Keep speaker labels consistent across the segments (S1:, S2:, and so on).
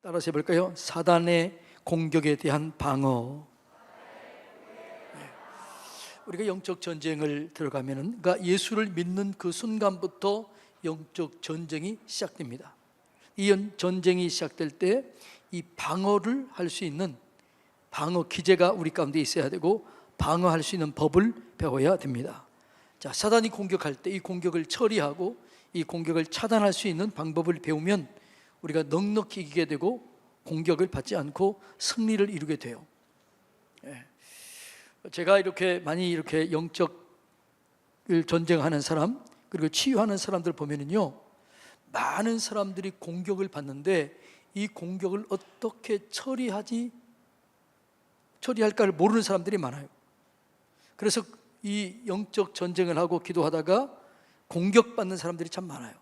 S1: 따라서 해볼까요? 사단의 공격에 대한 방어. 우리가 영적 전쟁을 들어가면은, 그러니까 예수를 믿는 그 순간부터 영적 전쟁이 시작됩니다. 이 전쟁이 시작될 때 이 방어를 할 수 있는 방어 기제가 우리 가운데 있어야 되고, 방어할 수 있는 법을 배워야 됩니다. 자, 사단이 공격할 때 이 공격을 처리하고 이 공격을 차단할 수 있는 방법을 배우면 우리가 넉넉히 이기게 되고 공격을 받지 않고 승리를 이루게 돼요. 제가 이렇게 많이 이렇게 영적 전쟁하는 사람, 그리고 치유하는 사람들 보면은요, 많은 사람들이 공격을 받는데 이 공격을 어떻게 처리할까를 모르는 사람들이 많아요. 그래서 이 영적 전쟁을 하고 기도하다가 공격받는 사람들이 참 많아요.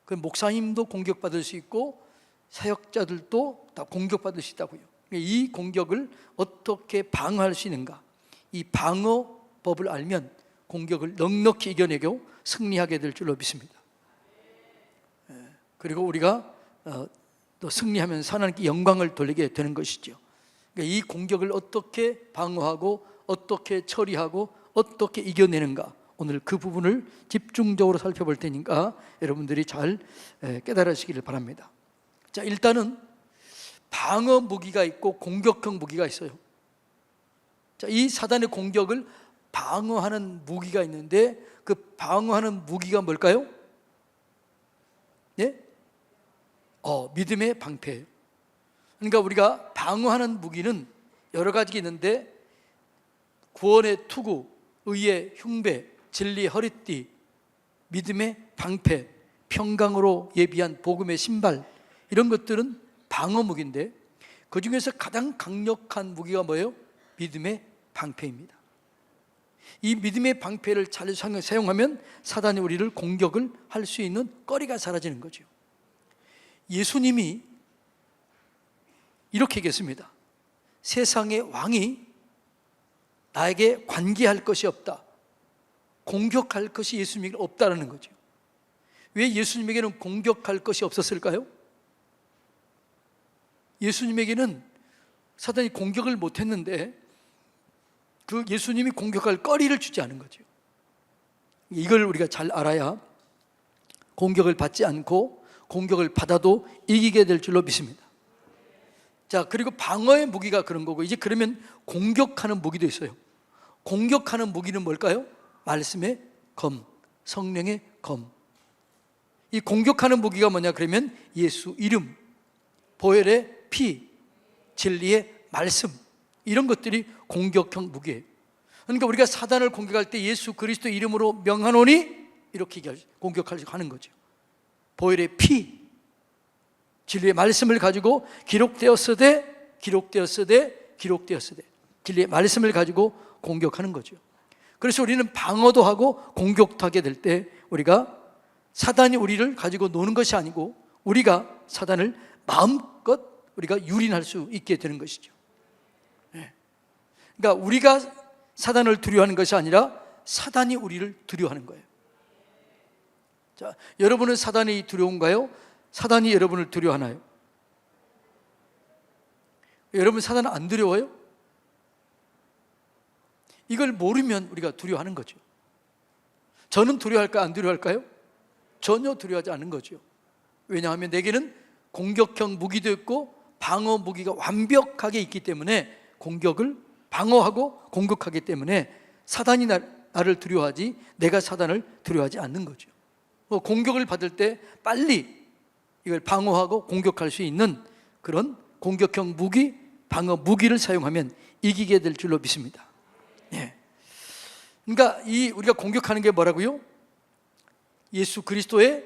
S1: 그 목사님도 공격받을 수 있고 사역자들도 다 공격받을 수 있다고요. 이 공격을 어떻게 방어할 수 있는가, 이 방어법을 알면 공격을 넉넉히 이겨내고 승리하게 될 줄로 믿습니다. 그리고 우리가 또 승리하면서 하나님께 영광을 돌리게 되는 것이죠. 그러니까 이 공격을 어떻게 방어하고 어떻게 처리하고 어떻게 이겨내는가, 오늘 그 부분을 집중적으로 살펴볼 테니까 여러분들이 잘 깨달으시기를 바랍니다. 자, 일단은 방어 무기가 있고 공격형 무기가 있어요. 자, 이 사단의 공격을 방어하는 무기가 있는데 그 방어하는 무기가 뭘까요? 예? 믿음의 방패예요. 그러니까 우리가 방어하는 무기는 여러 가지가 있는데, 구원의 투구, 의의 흉배, 진리의 허리띠, 믿음의 방패, 평강으로 예비한 복음의 신발, 이런 것들은 방어 무기인데 그 중에서 가장 강력한 무기가 뭐예요? 믿음의 방패입니다. 이 믿음의 방패를 잘 사용하면 사단이 우리를 공격을 할 수 있는 거리가 사라지는 거죠. 예수님이 이렇게 얘기했습니다. 세상의 왕이 나에게 관계할 것이 없다, 공격할 것이 예수님에게 없다라는 거죠. 왜 예수님에게는 공격할 것이 없었을까요? 예수님에게는 사단이 공격을 못했는데 그 예수님이 공격할 거리를 주지 않은 거죠. 이걸 우리가 잘 알아야 공격을 받지 않고 공격을 받아도 이기게 될 줄로 믿습니다. 자, 그리고 방어의 무기가 그런 거고, 이제 그러면 공격하는 무기도 있어요. 공격하는 무기는 뭘까요? 말씀의 검, 성령의 검. 이 공격하는 무기가 뭐냐 그러면 예수 이름, 보혈의 피, 진리의 말씀, 이런 것들이 공격형 무기예요. 그러니까 우리가 사단을 공격할 때 예수 그리스도 이름으로 명하노니 이렇게 공격하려고 하는 거죠. 보혈의 피, 진리의 말씀을 가지고 기록되었으되 진리의 말씀을 가지고 공격하는 거죠. 그래서 우리는 방어도 하고 공격도 하게 될 때 우리가 사단이 우리를 가지고 노는 것이 아니고 우리가 사단을 마음껏 우리가 유린할 수 있게 되는 것이죠. 그러니까 우리가 사단을 두려워하는 것이 아니라 사단이 우리를 두려워하는 거예요. 자, 여러분은 사단이 두려운가요? 사단이 여러분을 두려워하나요? 여러분 사단 안 두려워요? 이걸 모르면 우리가 두려워하는 거죠. 저는 두려워할까요? 안 두려워할까요? 전혀 두려워하지 않는 거죠. 왜냐하면 내게는 공격형 무기도 있고 방어 무기가 완벽하게 있기 때문에 공격을 방어하고 공격하기 때문에 사단이 나를 두려워하지 내가 사단을 두려워하지 않는 거죠. 공격을 받을 때 빨리 이걸 방어하고 공격할 수 있는 그런 공격형 무기, 방어 무기를 사용하면 이기게 될 줄로 믿습니다. 예. 그러니까 우리가 공격하는 게 뭐라고요? 예수 그리스도의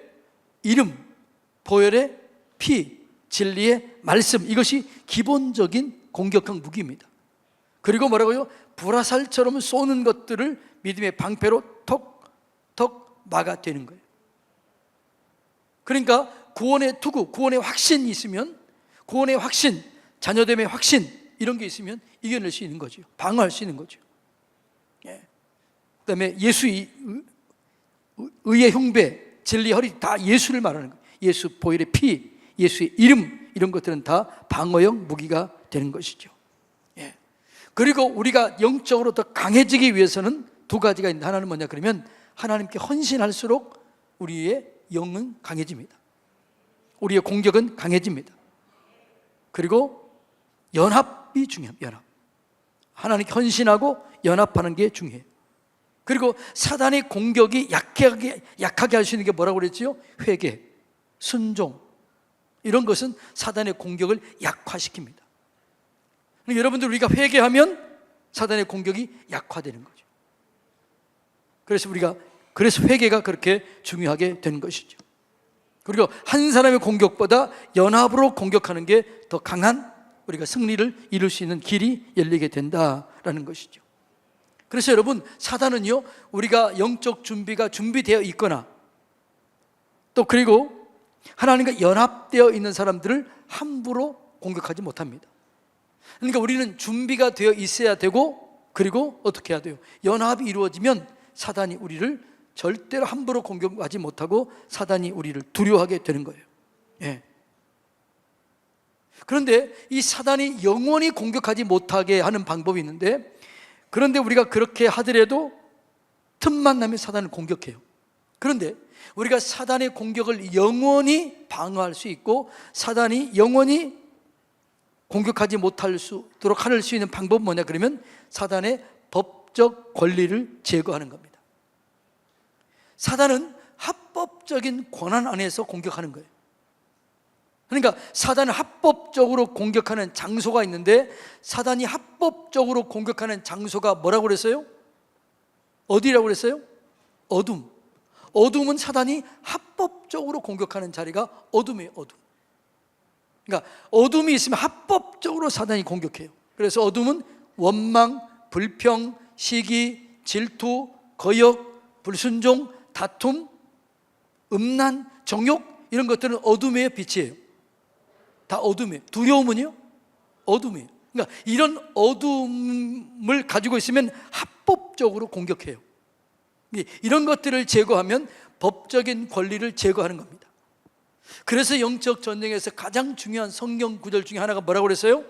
S1: 이름, 보혈의 피, 진리의 말씀, 이것이 기본적인 공격형 무기입니다. 그리고 뭐라고요? 불화살처럼 쏘는 것들을 믿음의 방패로 톡톡 막아대는 거예요. 그러니까 구원의 투구, 구원의 확신이 있으면, 구원의 확신, 자녀됨의 확신, 이런 게 있으면 이겨낼 수 있는 거죠. 방어할 수 있는 거죠. 그 다음에 예수의 의의 흉배, 진리 허리, 다 예수를 말하는 거예요. 예수 보혈의 피, 예수의 이름, 이런 것들은 다 방어형 무기가 되는 것이죠. 예. 그리고 우리가 영적으로 더 강해지기 위해서는 두 가지가 있는데, 하나는 뭐냐 그러면 하나님께 헌신할수록 우리의 영은 강해집니다. 우리의 공격은 강해집니다. 그리고 연합이 중요합니다. 연합. 하나님께 헌신하고 연합하는 게 중요해요. 그리고 사단의 공격이 약하게 할 수 있는 게 뭐라고 그랬지요? 회개, 순종, 이런 것은 사단의 공격을 약화시킵니다. 그러니까 여러분들, 우리가 회개하면 사단의 공격이 약화되는 거죠. 그래서 회개가 그렇게 중요하게 되는 것이죠. 그리고 한 사람의 공격보다 연합으로 공격하는 게 더 강한, 우리가 승리를 이룰 수 있는 길이 열리게 된다라는 것이죠. 그래서 여러분, 사단은요, 우리가 영적 준비가 준비되어 있거나 또 그리고 하나님과 연합되어 있는 사람들을 함부로 공격하지 못합니다. 그러니까 우리는 준비가 되어 있어야 되고, 그리고 어떻게 해야 돼요? 연합이 이루어지면 사단이 우리를 절대로 함부로 공격하지 못하고 사단이 우리를 두려워하게 되는 거예요. 예. 그런데 이 사단이 영원히 공격하지 못하게 하는 방법이 있는데, 그런데 우리가 그렇게 하더라도 틈만 나면 사단을 공격해요. 그런데 우리가 사단의 공격을 영원히 방어할 수 있고 사단이 영원히 공격하지 못하도록 할 수 있는 방법은 뭐냐 그러면 사단의 법적 권리를 제거하는 겁니다. 사단은 합법적인 권한 안에서 공격하는 거예요. 그러니까 사단은 합법적으로 공격하는 장소가 있는데, 사단이 합법적으로 공격하는 장소가 뭐라고 그랬어요? 어디라고 그랬어요? 어둠. 어둠은 사단이 합법적으로 공격하는 자리가 어둠이에요. 어둠. 그러니까 어둠이 있으면 합법적으로 사단이 공격해요. 그래서 어둠은 원망, 불평, 시기, 질투, 거역, 불순종, 다툼, 음란, 정욕, 이런 것들은 어둠의 빛이에요. 다 어둠이에요. 두려움은요? 어둠이에요. 그러니까 이런 어둠을 가지고 있으면 합법적으로 공격해요. 이런 것들을 제거하면 법적인 권리를 제거하는 겁니다. 그래서 영적 전쟁에서 가장 중요한 성경 구절 중에 하나가 뭐라고 그랬어요?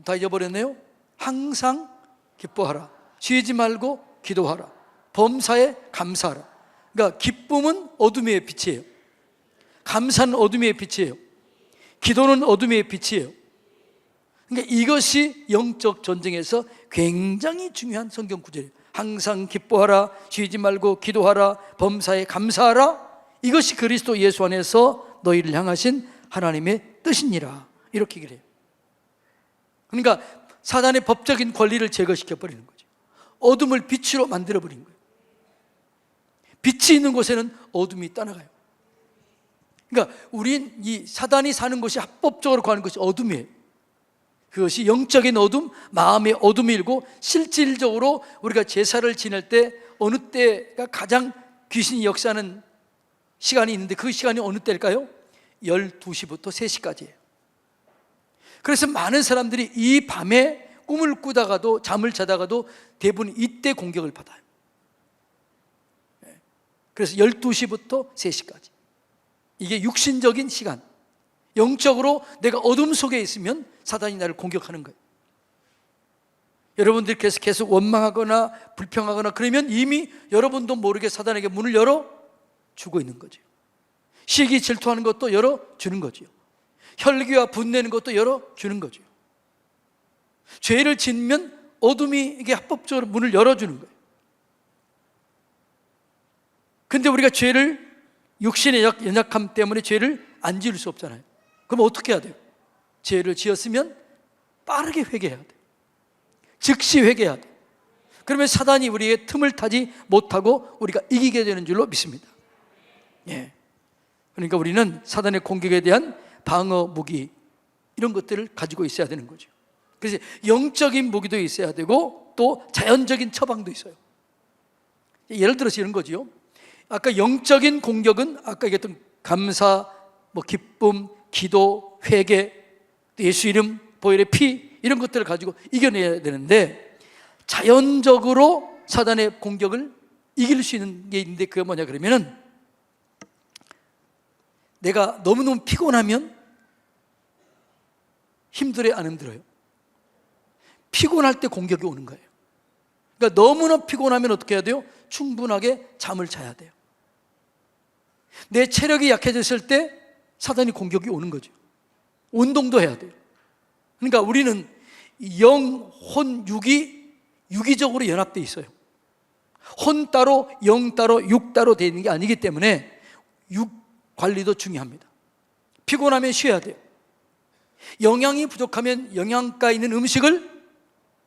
S1: 다 잊어버렸네요. 항상 기뻐하라, 쉬지 말고 기도하라, 범사에 감사하라. 그러니까 기쁨은 어둠의 빛이에요. 감사는 어둠의 빛이에요. 기도는 어둠의 빛이에요. 그러니까 이것이 영적 전쟁에서 굉장히 중요한 성경 구절이에요. 항상 기뻐하라, 쉬지 말고 기도하라, 범사에 감사하라. 이것이 그리스도 예수 안에서 너희를 향하신 하나님의 뜻이니라. 이렇게 얘기를 해요. 그러니까 사단의 법적인 권리를 제거시켜 버리는 거죠. 어둠을 빛으로 만들어 버린 거예요. 빛이 있는 곳에는 어둠이 떠나가요. 그러니까 우린 이 사단이 사는 곳이 합법적으로 가는 것이 어둠이에요. 그것이 영적인 어둠, 마음의 어둠이고, 실질적으로 우리가 제사를 지낼 때 어느 때가 가장 귀신이 역사하는 시간이 있는데, 그 시간이 어느 때일까요? 12시부터 3시까지예요. 그래서 많은 사람들이 이 밤에 꿈을 꾸다가도, 잠을 자다가도 대부분 이때 공격을 받아요. 그래서 12시부터 3시까지, 이게 육신적인 시간, 영적으로 내가 어둠 속에 있으면 사단이 나를 공격하는 거예요. 여러분들이 계속 원망하거나 불평하거나 그러면 이미 여러분도 모르게 사단에게 문을 열어주고 있는 거죠. 시기 질투하는 것도 열어주는 거죠. 혈기와 분내는 것도 열어주는 거죠. 죄를 짓면 어둠이 이게 합법적으로 문을 열어주는 거예요. 근데 우리가 죄를, 육신의 연약함 때문에 죄를 안 지을 수 없잖아요. 그럼 어떻게 해야 돼요? 죄를 지었으면 빠르게 회개해야 돼요. 즉시 회개해야 돼요. 그러면 사단이 우리의 틈을 타지 못하고 우리가 이기게 되는 줄로 믿습니다. 예. 그러니까 우리는 사단의 공격에 대한 방어 무기, 이런 것들을 가지고 있어야 되는 거죠. 그래서 영적인 무기도 있어야 되고 또 자연적인 처방도 있어요. 예를 들어서 이런 거죠. 아까 영적인 공격은 아까 얘기했던 감사, 기쁨, 기도, 회개, 예수 이름, 보혈의 피, 이런 것들을 가지고 이겨내야 되는데, 자연적으로 사단의 공격을 이길 수 있는 게 있는데, 그게 뭐냐 그러면은 내가 너무너무 피곤하면 힘들어요, 안 힘들어요? 피곤할 때 공격이 오는 거예요. 그러니까 너무나 피곤하면 어떻게 해야 돼요? 충분하게 잠을 자야 돼요. 내 체력이 약해졌을 때 사단이 공격이 오는 거죠. 운동도 해야 돼요. 그러니까 우리는 영, 혼, 육이 유기적으로 연합되어 있어요. 혼 따로, 영 따로, 육 따로 되어 있는 게 아니기 때문에 육 관리도 중요합니다. 피곤하면 쉬어야 돼요. 영양이 부족하면 영양가 있는 음식을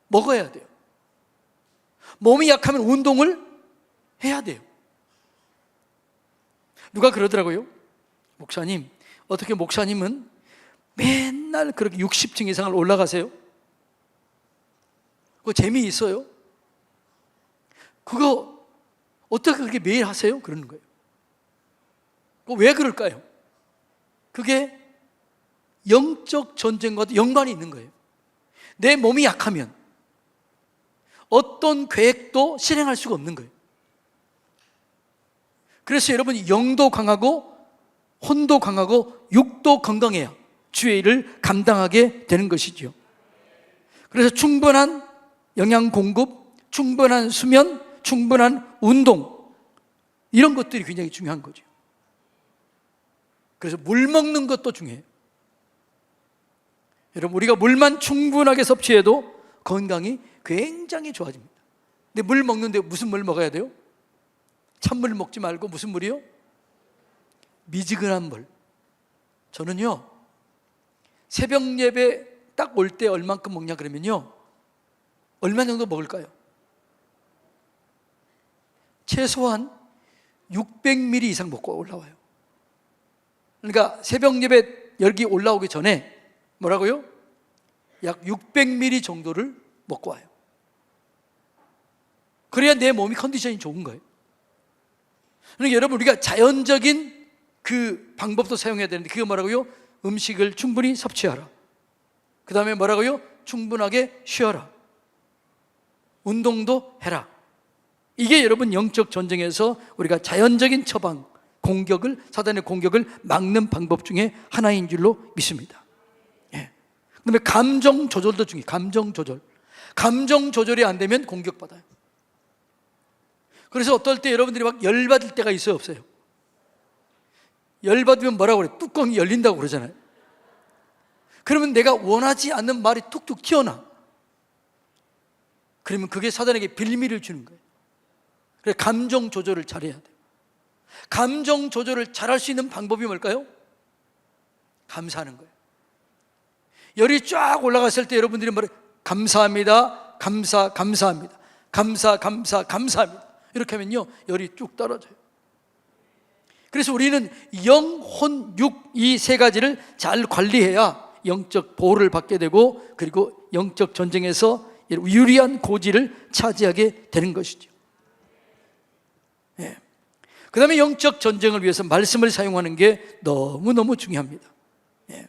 S1: 먹어야 돼요. 몸이 약하면 운동을 해야 돼요. 누가 그러더라고요. 목사님, 어떻게 목사님은 맨날 그렇게 60층 이상을 올라가세요? 그거 재미있어요? 그거 어떻게 그렇게 매일 하세요? 그러는 거예요. 왜 그럴까요? 그게 영적 전쟁과도 연관이 있는 거예요. 내 몸이 약하면 어떤 계획도 실행할 수가 없는 거예요. 그래서 여러분, 영도 강하고 혼도 강하고 육도 건강해야 주의 일을 감당하게 되는 것이죠. 그래서 충분한 영양 공급, 충분한 수면, 충분한 운동, 이런 것들이 굉장히 중요한 거죠. 그래서 물 먹는 것도 중요해요. 여러분, 우리가 물만 충분하게 섭취해도 건강이 굉장히 좋아집니다. 근데 물 먹는데 무슨 물 먹어야 돼요? 찬물 먹지 말고 무슨 물이요? 미지근한 물. 저는요, 새벽 예배 딱 올 때 얼만큼 먹냐 그러면요, 얼마 정도 먹을까요? 최소한 600ml 이상 먹고 올라와요. 그러니까 새벽 예배 열기 올라오기 전에 뭐라고요? 약 600ml 정도를 먹고 와요. 그래야 내 몸이 컨디션이 좋은 거예요. 그러니까 여러분, 우리가 자연적인 그 방법도 사용해야 되는데, 그게 뭐라고요? 음식을 충분히 섭취하라. 그 다음에 뭐라고요? 충분하게 쉬어라. 운동도 해라. 이게 여러분, 영적 전쟁에서 우리가 자연적인 처방, 공격을, 사단의 공격을 막는 방법 중에 하나인 줄로 믿습니다. 예. 그다음에 감정 조절도 중요해요. 감정 조절. 감정 조절이 안 되면 공격받아요. 그래서 어떨 때 여러분들이 막 열받을 때가 있어요, 없어요? 열받으면 뭐라고 그래요? 뚜껑이 열린다고 그러잖아요. 그러면 내가 원하지 않는 말이 툭툭 튀어나와. 그러면 그게 사단에게 빌미를 주는 거예요. 그래서 감정 조절을 잘해야 돼요. 감정 조절을 잘할 수 있는 방법이 뭘까요? 감사하는 거예요. 열이 쫙 올라갔을 때 여러분들이 말해요. 감사합니다. 감사합니다. 감사합니다. 이렇게 하면요, 열이 쭉 떨어져요. 그래서 우리는 영, 혼, 육, 이 세 가지를 잘 관리해야 영적 보호를 받게 되고, 그리고 영적 전쟁에서 유리한 고지를 차지하게 되는 것이죠. 예. 그 다음에 영적 전쟁을 위해서 말씀을 사용하는 게 너무너무 중요합니다. 예.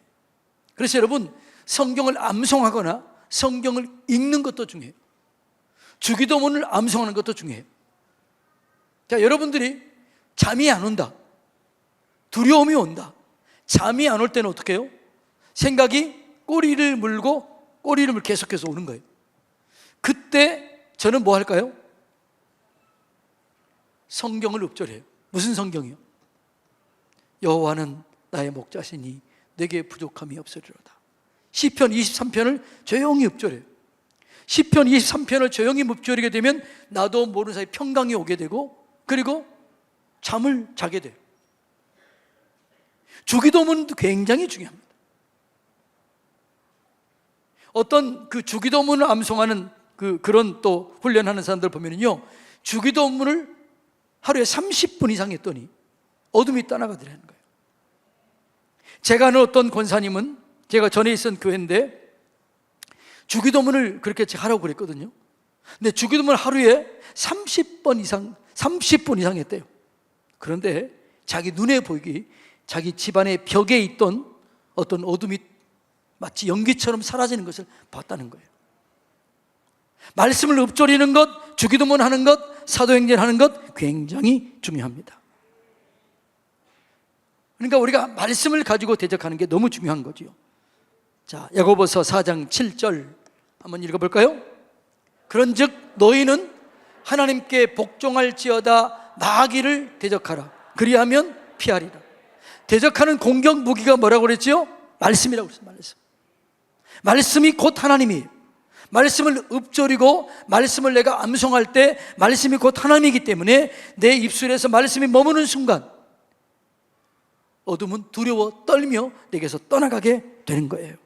S1: 그래서 여러분, 성경을 암송하거나 성경을 읽는 것도 중요해요. 주기도문을 암송하는 것도 중요해요. 자, 여러분들이 잠이 안 온다, 두려움이 온다, 잠이 안 올 때는 어떻게 해요? 생각이 꼬리를 물고 계속해서 오는 거예요. 그때 저는 뭐 할까요? 성경을 읊조려요. 무슨 성경이요? 여호와는 나의 목자시니 내게 부족함이 없으리로다. 시편 23편을 조용히 읊조려요. 시편 23편을 조용히 읊조리게 되면 나도 모르는 사이 평강이 오게 되고, 그리고 잠을 자게 돼요. 주기도문도 굉장히 중요합니다. 어떤 그 주기도문을 암송하는 그런 또 훈련하는 사람들 보면요, 주기도문을 하루에 30분 이상 했더니 어둠이 떠나가더라는 거예요. 제가 아는 어떤 권사님은, 제가 전에 있었던 교회인데 주기도문을 그렇게 하라고 그랬거든요. 근데 주기도문을 하루에 30분 이상 했대요. 그런데 자기 눈에 보이기, 자기 집안의 벽에 있던 어떤 어둠이 마치 연기처럼 사라지는 것을 봤다는 거예요. 말씀을 읊조리는 것, 주기도문 하는 것, 사도행전 하는 것 굉장히 중요합니다. 그러니까 우리가 말씀을 가지고 대적하는 게 너무 중요한 거죠. 자, 야고보서 4장 7절 한번 읽어볼까요? 그런즉 너희는 하나님께 복종할지어다 나아기를 대적하라. 그리하면 피하리라. 대적하는 공격 무기가 뭐라고 그랬죠? 말씀이라고 그랬어요. 말씀이 곧 하나님이에요. 말씀을 읊조리고 말씀을 내가 암송할 때 말씀이 곧 하나님이기 때문에 내 입술에서 말씀이 머무는 순간 어둠은 두려워 떨며 내게서 떠나가게 되는 거예요.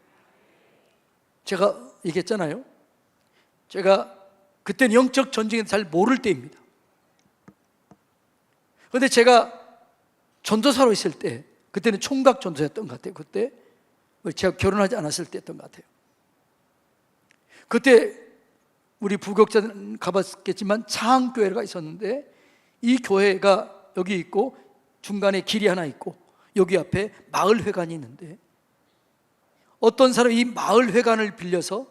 S1: 제가 얘기했잖아요. 제가 그때는 영적 전쟁에 잘 모를 때입니다. 그런데 제가 전도사로 있을 때, 그때는 총각 전도사였던 것 같아요. 그때 제가 결혼하지 않았을 때였던 것 같아요. 그때 우리 부교육자는 가봤겠지만 창교회가 있었는데, 이 교회가 여기 있고 중간에 길이 하나 있고 여기 앞에 마을회관이 있는데, 어떤 사람이 이 마을회관을 빌려서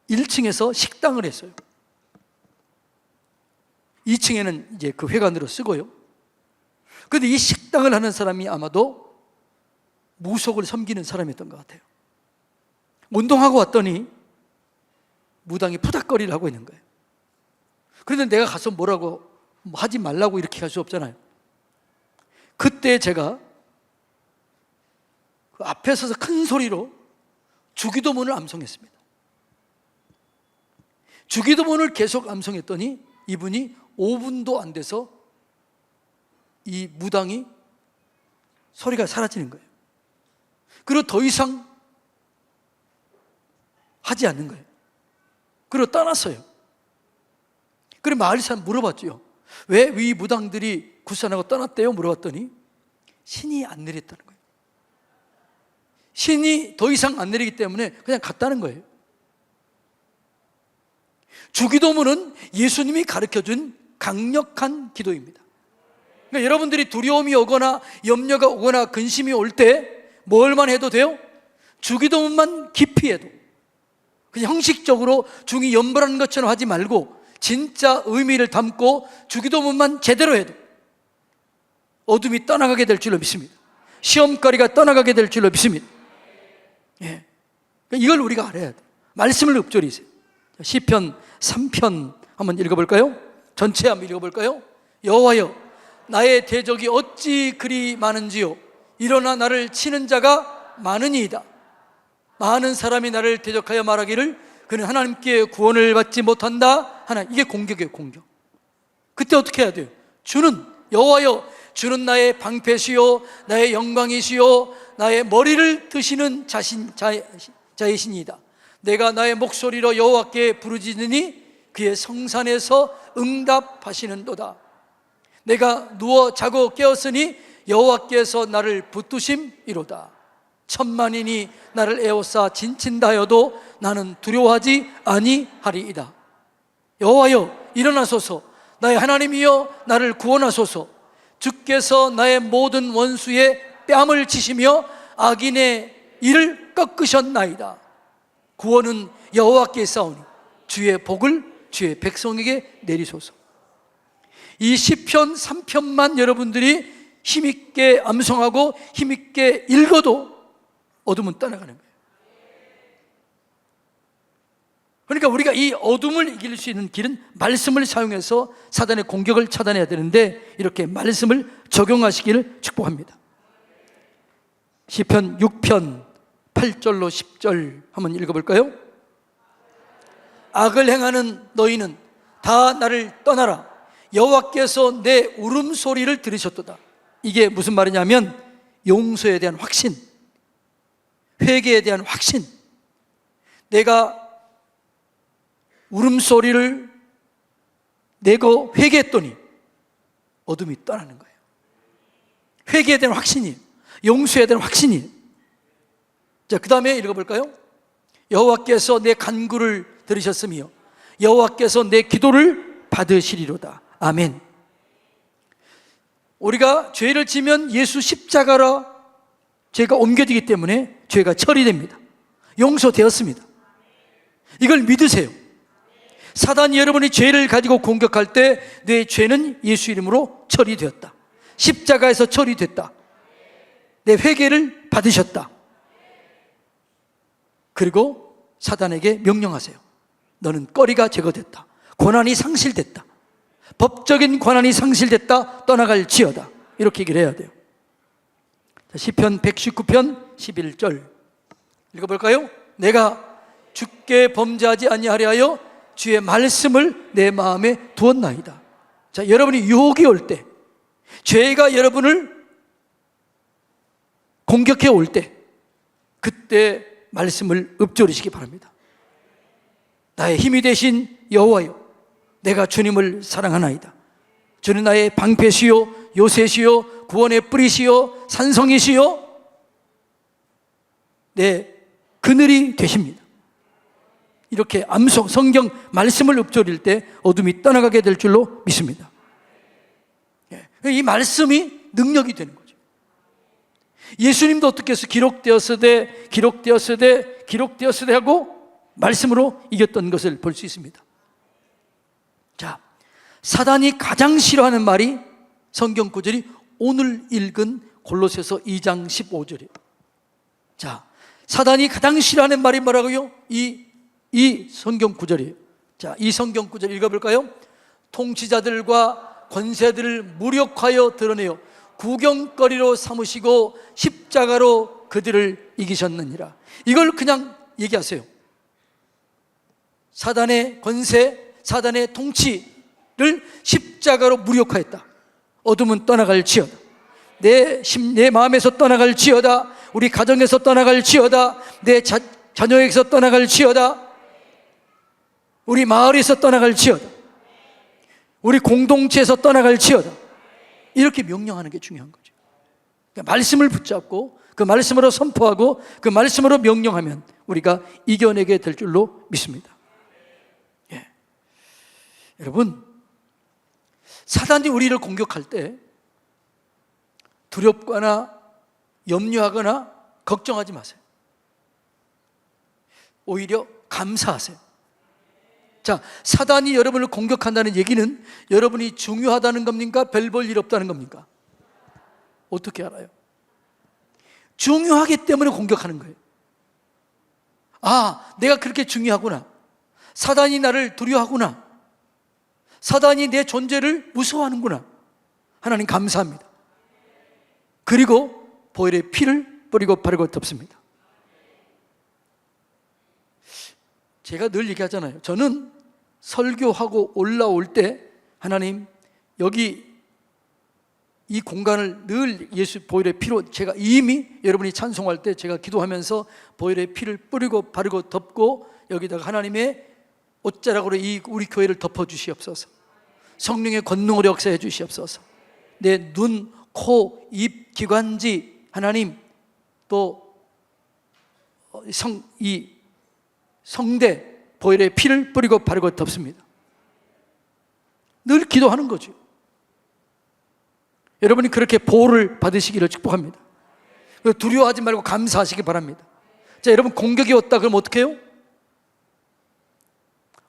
S1: 1층에서 식당을 했어요. 2층에는 이제 그 회관으로 쓰고요. 그런데 이 식당을 하는 사람이 아마도 무속을 섬기는 사람이었던 것 같아요. 운동하고 왔더니 무당이 푸닥거리를 하고 있는 거예요. 그런데 내가 가서 뭐라고 하지 말라고 이렇게 할 수 없잖아요. 그때 제가 그 앞에 서서 큰 소리로 주기도문을 암송했습니다. 주기도문을 계속 암송했더니 이분이 5분도 안 돼서 이 무당이 소리가 사라지는 거예요. 그리고 더 이상 하지 않는 거예요. 그리고 떠났어요. 그리고 마을 사람 물어봤죠. 왜 이 무당들이 굿산하고 떠났대요? 물어봤더니 신이 안 내렸다는 거예요. 신이 더 이상 안 내리기 때문에 그냥 갔다는 거예요. 주기도문은 예수님이 가르쳐준 강력한 기도입니다. 그러니까 여러분들이 두려움이 오거나 염려가 오거나 근심이 올 때 뭘만 해도 돼요? 주기도문만 깊이 해도, 그냥 형식적으로 중이 연보라는 것처럼 하지 말고 진짜 의미를 담고 주기도문만 제대로 해도 어둠이 떠나가게 될 줄로 믿습니다. 시험거리가 떠나가게 될 줄로 믿습니다. 예. 이걸 우리가 알아야 돼요. 말씀을 읊조리세요. 시편 3편 한번 읽어볼까요? 전체 한번 읽어볼까요? 여호와여, 나의 대적이 어찌 그리 많은지요. 일어나 나를 치는 자가 많으니이다. 많은 사람이 나를 대적하여 말하기를 그는 하나님께 구원을 받지 못한다 하나. 이게 공격이에요. 공격. 그때 어떻게 해야 돼요? 주는, 여호와여, 주는 나의 방패시요 나의 영광이시요 나의 머리를 드시는 자의 신이다. 내가 나의 목소리로 여호와께 부르짖으니 그의 성산에서 응답하시는도다. 내가 누워 자고 깨었으니 여호와께서 나를 붙드심이로다. 천만인이 나를 에워싸 진친다 하여도 나는 두려워하지 아니하리이다. 여호와여, 일어나소서. 나의 하나님이여, 나를 구원하소서. 주께서 나의 모든 원수의 뺨을 치시며 악인의 이를 꺾으셨나이다. 구원은 여호와께 있사오니 주의 복을 주의 백성에게 내리소서. 이 시편 3편만 여러분들이 힘있게 암송하고 힘있게 읽어도 어둠은 떠나가는 거예요. 그러니까 우리가 이 어둠을 이길 수 있는 길은 말씀을 사용해서 사단의 공격을 차단해야 되는데, 이렇게 말씀을 적용하시기를 축복합니다. 시편 6편 8절로 10절 한번 읽어볼까요? 악을 행하는 너희는 다 나를 떠나라. 여호와께서 내 울음소리를 들으셨도다. 이게 무슨 말이냐면 용서에 대한 확신, 회개에 대한 확신. 내가 울음소리를 내고 회개했더니 어둠이 떠나는 거예요. 회개에 대한 확신이에요. 용서에 대한 확신이에요. 자, 그 다음에 읽어볼까요? 여호와께서 내 간구를 들으셨으며 여호와께서 내 기도를 받으시리로다. 아멘. 우리가 죄를 지면 예수 십자가로 죄가 옮겨지기 때문에 죄가 처리됩니다. 용서되었습니다. 이걸 믿으세요. 사단이 여러분이 죄를 가지고 공격할 때 내 죄는 예수 이름으로 처리되었다. 십자가에서 처리됐다. 내 회개를 받으셨다. 그리고 사단에게 명령하세요. 너는 꺼리가 제거됐다. 권한이 상실됐다. 법적인 권한이 상실됐다. 떠나갈지어다. 이렇게 얘기를 해야 돼요. 시편 119편 11절 읽어볼까요? 내가 주께 범죄하지 아니하려 주의 말씀을 내 마음에 두었나이다. 자, 여러분이 유혹이 올 때, 죄가 여러분을 공격해 올 때, 그때 말씀을 읊조리시기 바랍니다. 나의 힘이 되신 여호와여, 내가 주님을 사랑하나이다. 주는 나의 방패시요 요새시요 구원의 뿌리시요 산성이시요 내 그늘이 되십니다. 이렇게 암송 성경 말씀을 읊조릴 때 어둠이 떠나가게 될 줄로 믿습니다. 이 말씀이 능력이 되는 거죠. 예수님도 어떻게 해서 기록되었으되 하고 말씀으로 이겼던 것을 볼 수 있습니다. 자, 사단이 가장 싫어하는 말이 성경 구절이 오늘 읽은 골로새서 2장 15절이에요. 자, 사단이 가장 싫어하는 말이 뭐라고요? 이 성경 구절이에요. 자, 이 성경 구절 읽어볼까요? 통치자들과 권세들을 무력하여 드러내어 구경거리로 삼으시고 십자가로 그들을 이기셨느니라. 이걸 그냥 얘기하세요. 사단의 권세, 사단의 통치를 십자가로 무력화했다. 어둠은 떠나갈지어다. 내 마음에서 떠나갈지어다. 우리 가정에서 떠나갈지어다. 내 자녀에게서 떠나갈지어다. 우리 마을에서 떠나갈지어다. 우리 공동체에서 떠나갈지어다. 이렇게 명령하는 게 중요한 거죠. 그러니까 말씀을 붙잡고 그 말씀으로 선포하고 그 말씀으로 명령하면 우리가 이겨내게 될 줄로 믿습니다. 예. 여러분, 사단이 우리를 공격할 때 두렵거나 염려하거나 걱정하지 마세요. 오히려 감사하세요. 자, 사단이 여러분을 공격한다는 얘기는 여러분이 중요하다는 겁니까? 별 볼 일 없다는 겁니까? 어떻게 알아요? 중요하기 때문에 공격하는 거예요. 아, 내가 그렇게 중요하구나. 사단이 나를 두려워하구나. 사단이 내 존재를 무서워하는구나. 하나님 감사합니다. 그리고 보혈의 피를 뿌리고 바르고 덮습니다. 제가 늘 얘기하잖아요. 저는 설교하고 올라올 때 하나님 여기 이 공간을 늘 예수 보혈의 피로, 제가 이미 여러분이 찬송할 때 제가 기도하면서 보혈의 피를 뿌리고 바르고 덮고 여기다가 하나님의 옷자락으로 이 우리 교회를 덮어 주시옵소서. 성령의 권능으로 역사해 주시옵소서. 내 눈, 코, 입, 기관지 하나님, 또 성대 보혈의 피를 뿌리고 바르고 덮습니다. 늘 기도하는 거죠. 여러분이 그렇게 보호를 받으시기를 축복합니다. 두려워하지 말고 감사하시기 바랍니다. 자, 여러분 공격이 왔다 그럼 어떻게 해요?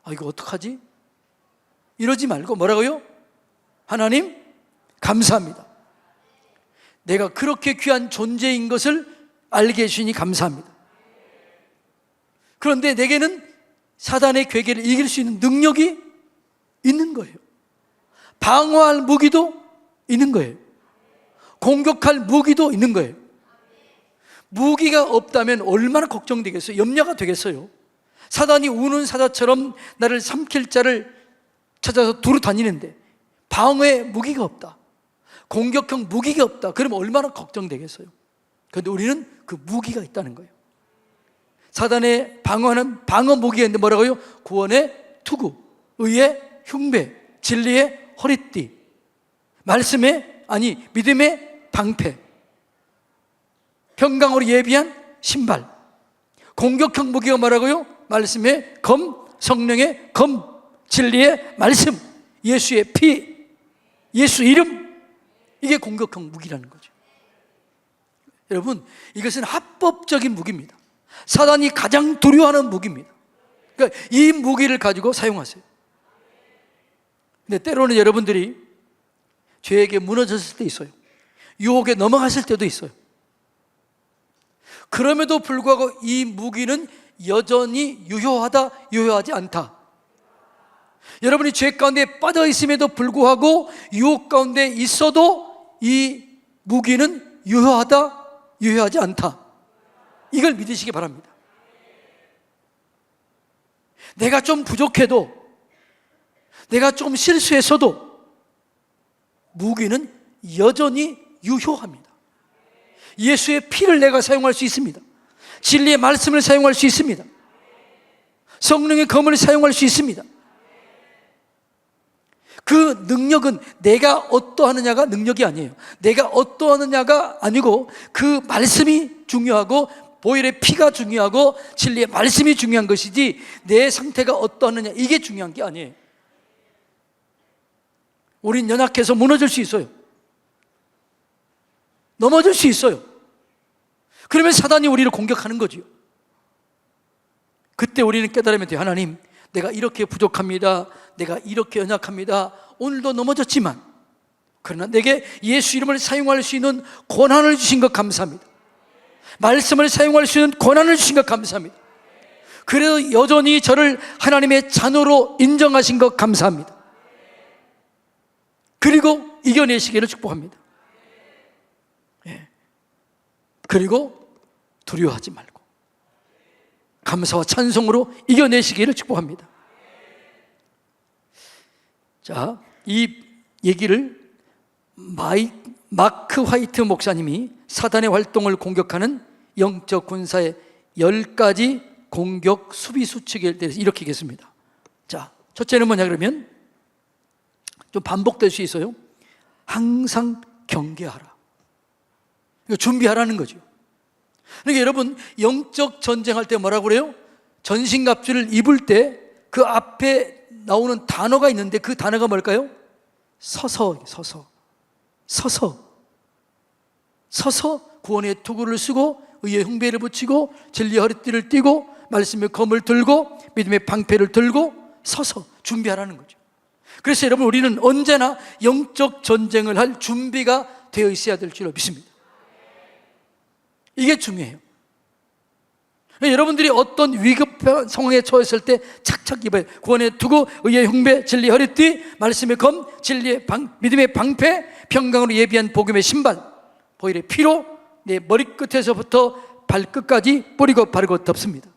S1: 아, 이거 어떡하지? 이러지 말고 뭐라고요? 하나님 감사합니다. 내가 그렇게 귀한 존재인 것을 알게 해주시니 감사합니다. 그런데 내게는 사단의 괴계를 이길 수 있는 능력이 있는 거예요. 방어할 무기도 있는 거예요. 공격할 무기도 있는 거예요. 무기가 없다면 얼마나 걱정되겠어요? 염려가 되겠어요? 사단이 우는 사자처럼 나를 삼킬 자를 찾아서 두루 다니는데 방어의 무기가 없다, 공격형 무기가 없다, 그러면 얼마나 걱정되겠어요? 그런데 우리는 그 무기가 있다는 거예요. 사단의 방어하는 방어 무기가 있는데 뭐라고요? 구원의 투구, 의의 흉배, 진리의 허리띠, 믿음의 방패, 평강으로 예비한 신발. 공격형 무기가 뭐라고요? 말씀의 검, 성령의 검, 진리의 말씀, 예수의 피, 예수 이름. 이게 공격형 무기라는 거죠. 여러분, 이것은 합법적인 무기입니다. 사단이 가장 두려워하는 무기입니다. 그러니까 이 무기를 가지고 사용하세요. 근데 때로는 여러분들이 죄에게 무너졌을 때 있어요. 유혹에 넘어갔을 때도 있어요. 그럼에도 불구하고 이 무기는 여전히 유효하다, 유효하지 않다. 여러분이 죄 가운데 빠져 있음에도 불구하고 유혹 가운데 있어도 이 무기는 유효하다, 유효하지 않다. 이걸 믿으시기 바랍니다. 내가 좀 부족해도, 내가 좀 실수했어도 무기는 여전히 유효합니다. 예수의 피를 내가 사용할 수 있습니다. 진리의 말씀을 사용할 수 있습니다. 성령의 검을 사용할 수 있습니다. 그 능력은 내가 어떠하느냐가 능력이 아니에요. 내가 어떠하느냐가 아니고 그 말씀이 중요하고 보혈의 피가 중요하고 진리의 말씀이 중요한 것이지 내 상태가 어떠하느냐 이게 중요한 게 아니에요. 우린 연약해서 무너질 수 있어요. 넘어질 수 있어요. 그러면 사단이 우리를 공격하는 거지요. 그때 우리는 깨달으면 돼요. 하나님, 내가 이렇게 부족합니다. 내가 이렇게 연약합니다. 오늘도 넘어졌지만 그러나 내게 예수 이름을 사용할 수 있는 권한을 주신 것 감사합니다. 말씀을 사용할 수 있는 권한을 주신 것 감사합니다. 그래도 여전히 저를 하나님의 자녀로 인정하신 것 감사합니다. 그리고 이겨내시기를 축복합니다. 그리고 두려워하지 말고 감사와 찬송으로 이겨내시기를 축복합니다. 자, 이 얘기를 마크 화이트 목사님이 사단의 활동을 공격하는 영적 군사의 10가지 공격 수비 수칙에 대해서 이렇게 얘기했습니다. 자, 첫째는 뭐냐 그러면 좀 반복될 수 있어요. 항상 경계하라. 준비하라는 거죠. 그러니까 여러분 영적 전쟁할 때 뭐라고 그래요? 전신갑주를 입을 때 그 앞에 나오는 단어가 있는데 그 단어가 뭘까요? 서서 구원의 투구를 쓰고 의의 흉배를 붙이고 진리의 허리띠를 띠고 말씀의 검을 들고 믿음의 방패를 들고 서서 준비하라는 거죠. 그래서 여러분 우리는 언제나 영적 전쟁을 할 준비가 되어 있어야 될 줄로 믿습니다. 이게 중요해요. 여러분들이 어떤 위급한 상황에 처했을 때 착착 입어요. 구원의 투구, 의의 흉배, 진리의 허리띠, 말씀의 검, 진리의 믿음의 방패, 평강으로 예비한 복음의 신발, 보혈의 피로 내 머리끝에서부터 발끝까지 뿌리고 바르고 덮습니다.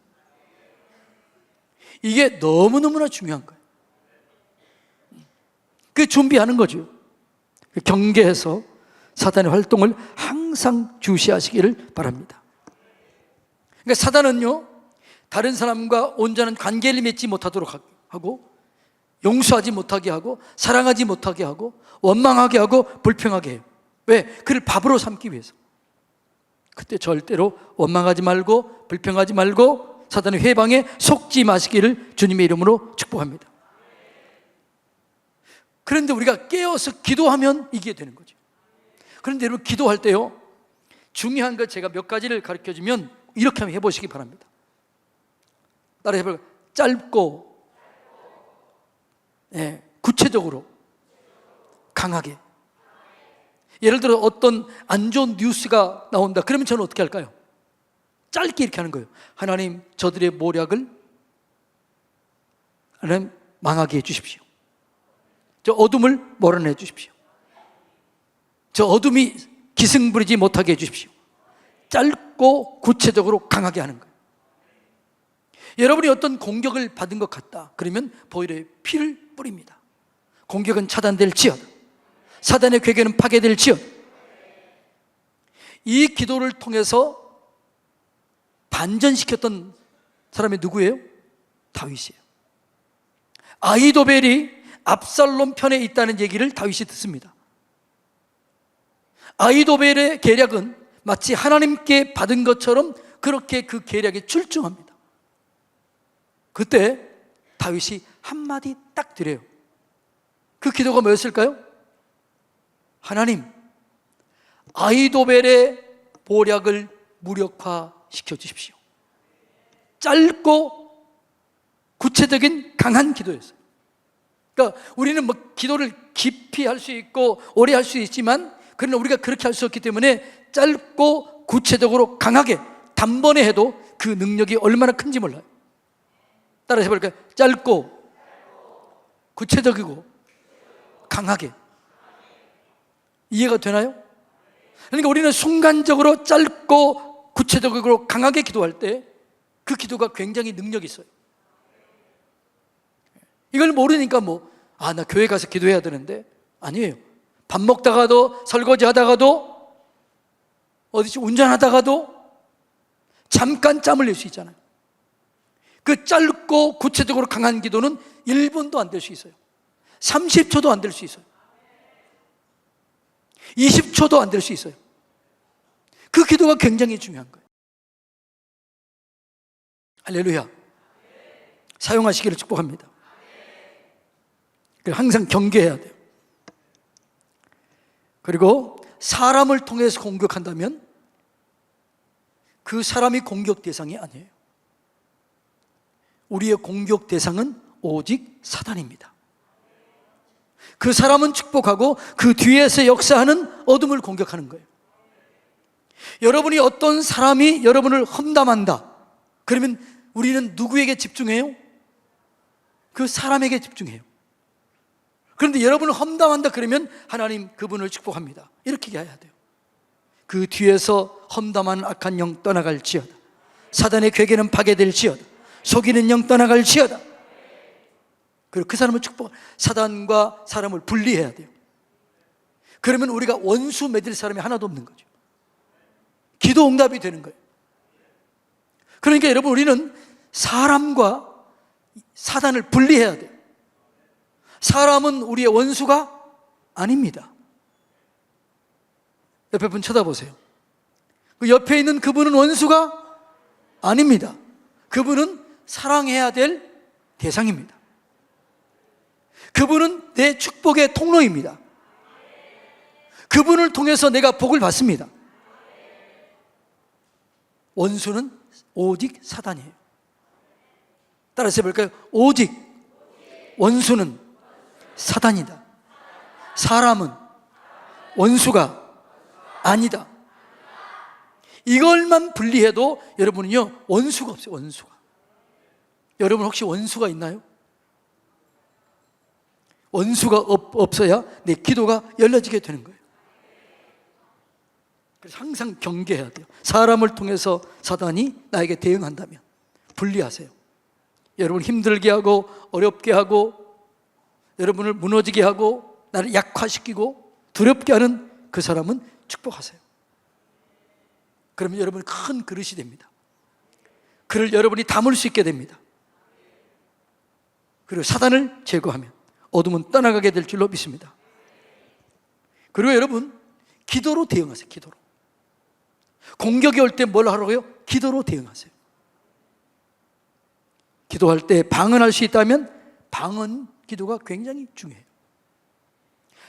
S1: 이게 너무너무나 중요한 거예요. 그 준비하는 거죠. 경계해서 사단의 활동을 항상 주시하시기를 바랍니다. 그러니까 사단은요, 다른 사람과 온전한 관계를 맺지 못하도록 하고 용서하지 못하게 하고 사랑하지 못하게 하고 원망하게 하고 불평하게 해요. 왜? 그를 밥으로 삼기 위해서. 그때 절대로 원망하지 말고 불평하지 말고 사단의 회방에 속지 마시기를 주님의 이름으로 축복합니다. 그런데 우리가 깨어서 기도하면 이게 되는 거죠. 그런데 여러분 기도할 때요, 중요한 것 제가 몇 가지를 가르쳐주면 이렇게 한번 해보시기 바랍니다. 따라 해볼까요? 짧고 구체적으로 강하게. 예를 들어 어떤 안 좋은 뉴스가 나온다. 그러면 저는 어떻게 할까요? 짧게 이렇게 하는 거예요. 하나님, 저들의 모략을 하나님 망하게 해주십시오. 저 어둠을 몰아내 주십시오. 저 어둠이 기승 부리지 못하게 해주십시오. 짧고 구체적으로 강하게 하는 거예요. 여러분이 어떤 공격을 받은 것 같다. 그러면 보혈의 피를 뿌립니다. 공격은 차단될지어다. 사단의 괴계는 파괴될지어다. 이 기도를 통해서 반전시켰던 사람이 누구예요? 다윗이에요. 아히도벨이 압살롬 편에 있다는 얘기를 다윗이 듣습니다. 아히도벨의 계략은 마치 하나님께 받은 것처럼 그렇게 그 계략에 출중합니다. 그때 다윗이 한마디 딱 드려요. 그 기도가 뭐였을까요? 하나님, 아히도벨의 모략을 무력화시켜 주십시오. 짧고 구체적인 강한 기도였어요. 그러니까 우리는 뭐 기도를 깊이 할 수 있고 오래 할 수 있지만 그러나 우리가 그렇게 할 수 없기 때문에 짧고 구체적으로 강하게 단번에 해도 그 능력이 얼마나 큰지 몰라요. 따라서 해볼까요? 짧고 구체적이고 강하게. 이해가 되나요? 그러니까 우리는 순간적으로 짧고 구체적으로 강하게 기도할 때 그 기도가 굉장히 능력이 있어요. 이걸 모르니까 나 교회 가서 기도해야 되는데, 아니에요. 밥 먹다가도, 설거지 하다가도, 어디서 운전하다가도 잠깐 짬을 낼 수 있잖아요. 그 짧고 구체적으로 강한 기도는 1분도 안 될 수 있어요. 30초도 안 될 수 있어요. 20초도 안 될 수 있어요. 그 기도가 굉장히 중요한 거예요. 할렐루야. 사용하시기를 축복합니다. 항상 경계해야 돼요. 그리고 사람을 통해서 공격한다면 그 사람이 공격 대상이 아니에요. 우리의 공격 대상은 오직 사단입니다. 그 사람은 축복하고 그 뒤에서 역사하는 어둠을 공격하는 거예요. 여러분이 어떤 사람이 여러분을 험담한다, 그러면 우리는 누구에게 집중해요? 그 사람에게 집중해요. 그런데 여러분을 험담한다 그러면 하나님 그분을 축복합니다, 이렇게 해야 돼요. 그 뒤에서 험담하는 악한 영 떠나갈지어다. 사단의 괴계는 파괴될지어다. 속이는 영 떠나갈지어다. 그리고 그 사람을 축복, 사단과 사람을 분리해야 돼요. 그러면 우리가 원수 맺을 사람이 하나도 없는 거죠. 기도 응답이 되는 거예요. 그러니까 여러분, 우리는 사람과 사단을 분리해야 돼요. 사람은 우리의 원수가 아닙니다. 옆에 분 쳐다보세요. 그 옆에 있는 그분은 원수가 아닙니다. 그분은 사랑해야 될 대상입니다. 그분은 내 축복의 통로입니다. 그분을 통해서 내가 복을 받습니다. 원수는 오직 사단이에요. 따라서 해볼까요? 오직 원수는 사단이다. 사람은 원수가 아니다. 이걸만 분리해도 여러분은요, 원수가 없어요. 원수가. 여러분 혹시 원수가 있나요? 원수가 없어야 내 기도가 열려지게 되는 거예요. 그래서 항상 경계해야 돼요. 사람을 통해서 사단이 나에게 대응한다면 분리하세요. 여러분 힘들게 하고 어렵게 하고 여러분을 무너지게 하고 나를 약화시키고 두렵게 하는 그 사람은 축복하세요. 그러면 여러분 큰 그릇이 됩니다. 그를 여러분이 담을 수 있게 됩니다. 그리고 사단을 제거하면 어둠은 떠나가게 될 줄로 믿습니다. 그리고 여러분, 기도로 대응하세요. 기도로. 공격이 올 때 뭘 하라고요? 기도로 대응하세요. 기도할 때 방언할 수 있다면 방언 기도가 굉장히 중요해요.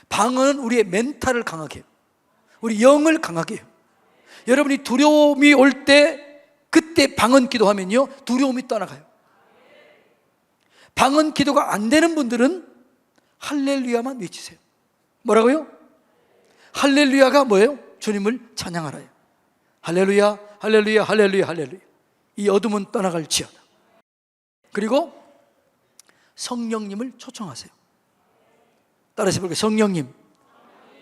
S1: 방언은 우리의 멘탈을 강하게 해요. 우리 영을 강하게 해요. 여러분이 두려움이 올 때 그때 방언 기도하면요, 두려움이 떠나가요. 방언 기도가 안 되는 분들은 할렐루야만 외치세요. 뭐라고요? 할렐루야가 뭐예요? 주님을 찬양하라요. 할렐루야, 할렐루야, 할렐루야, 할렐루야. 이 어둠은 떠나갈지어다. 그리고 성령님을 초청하세요. 따라서 볼게요. 성령님,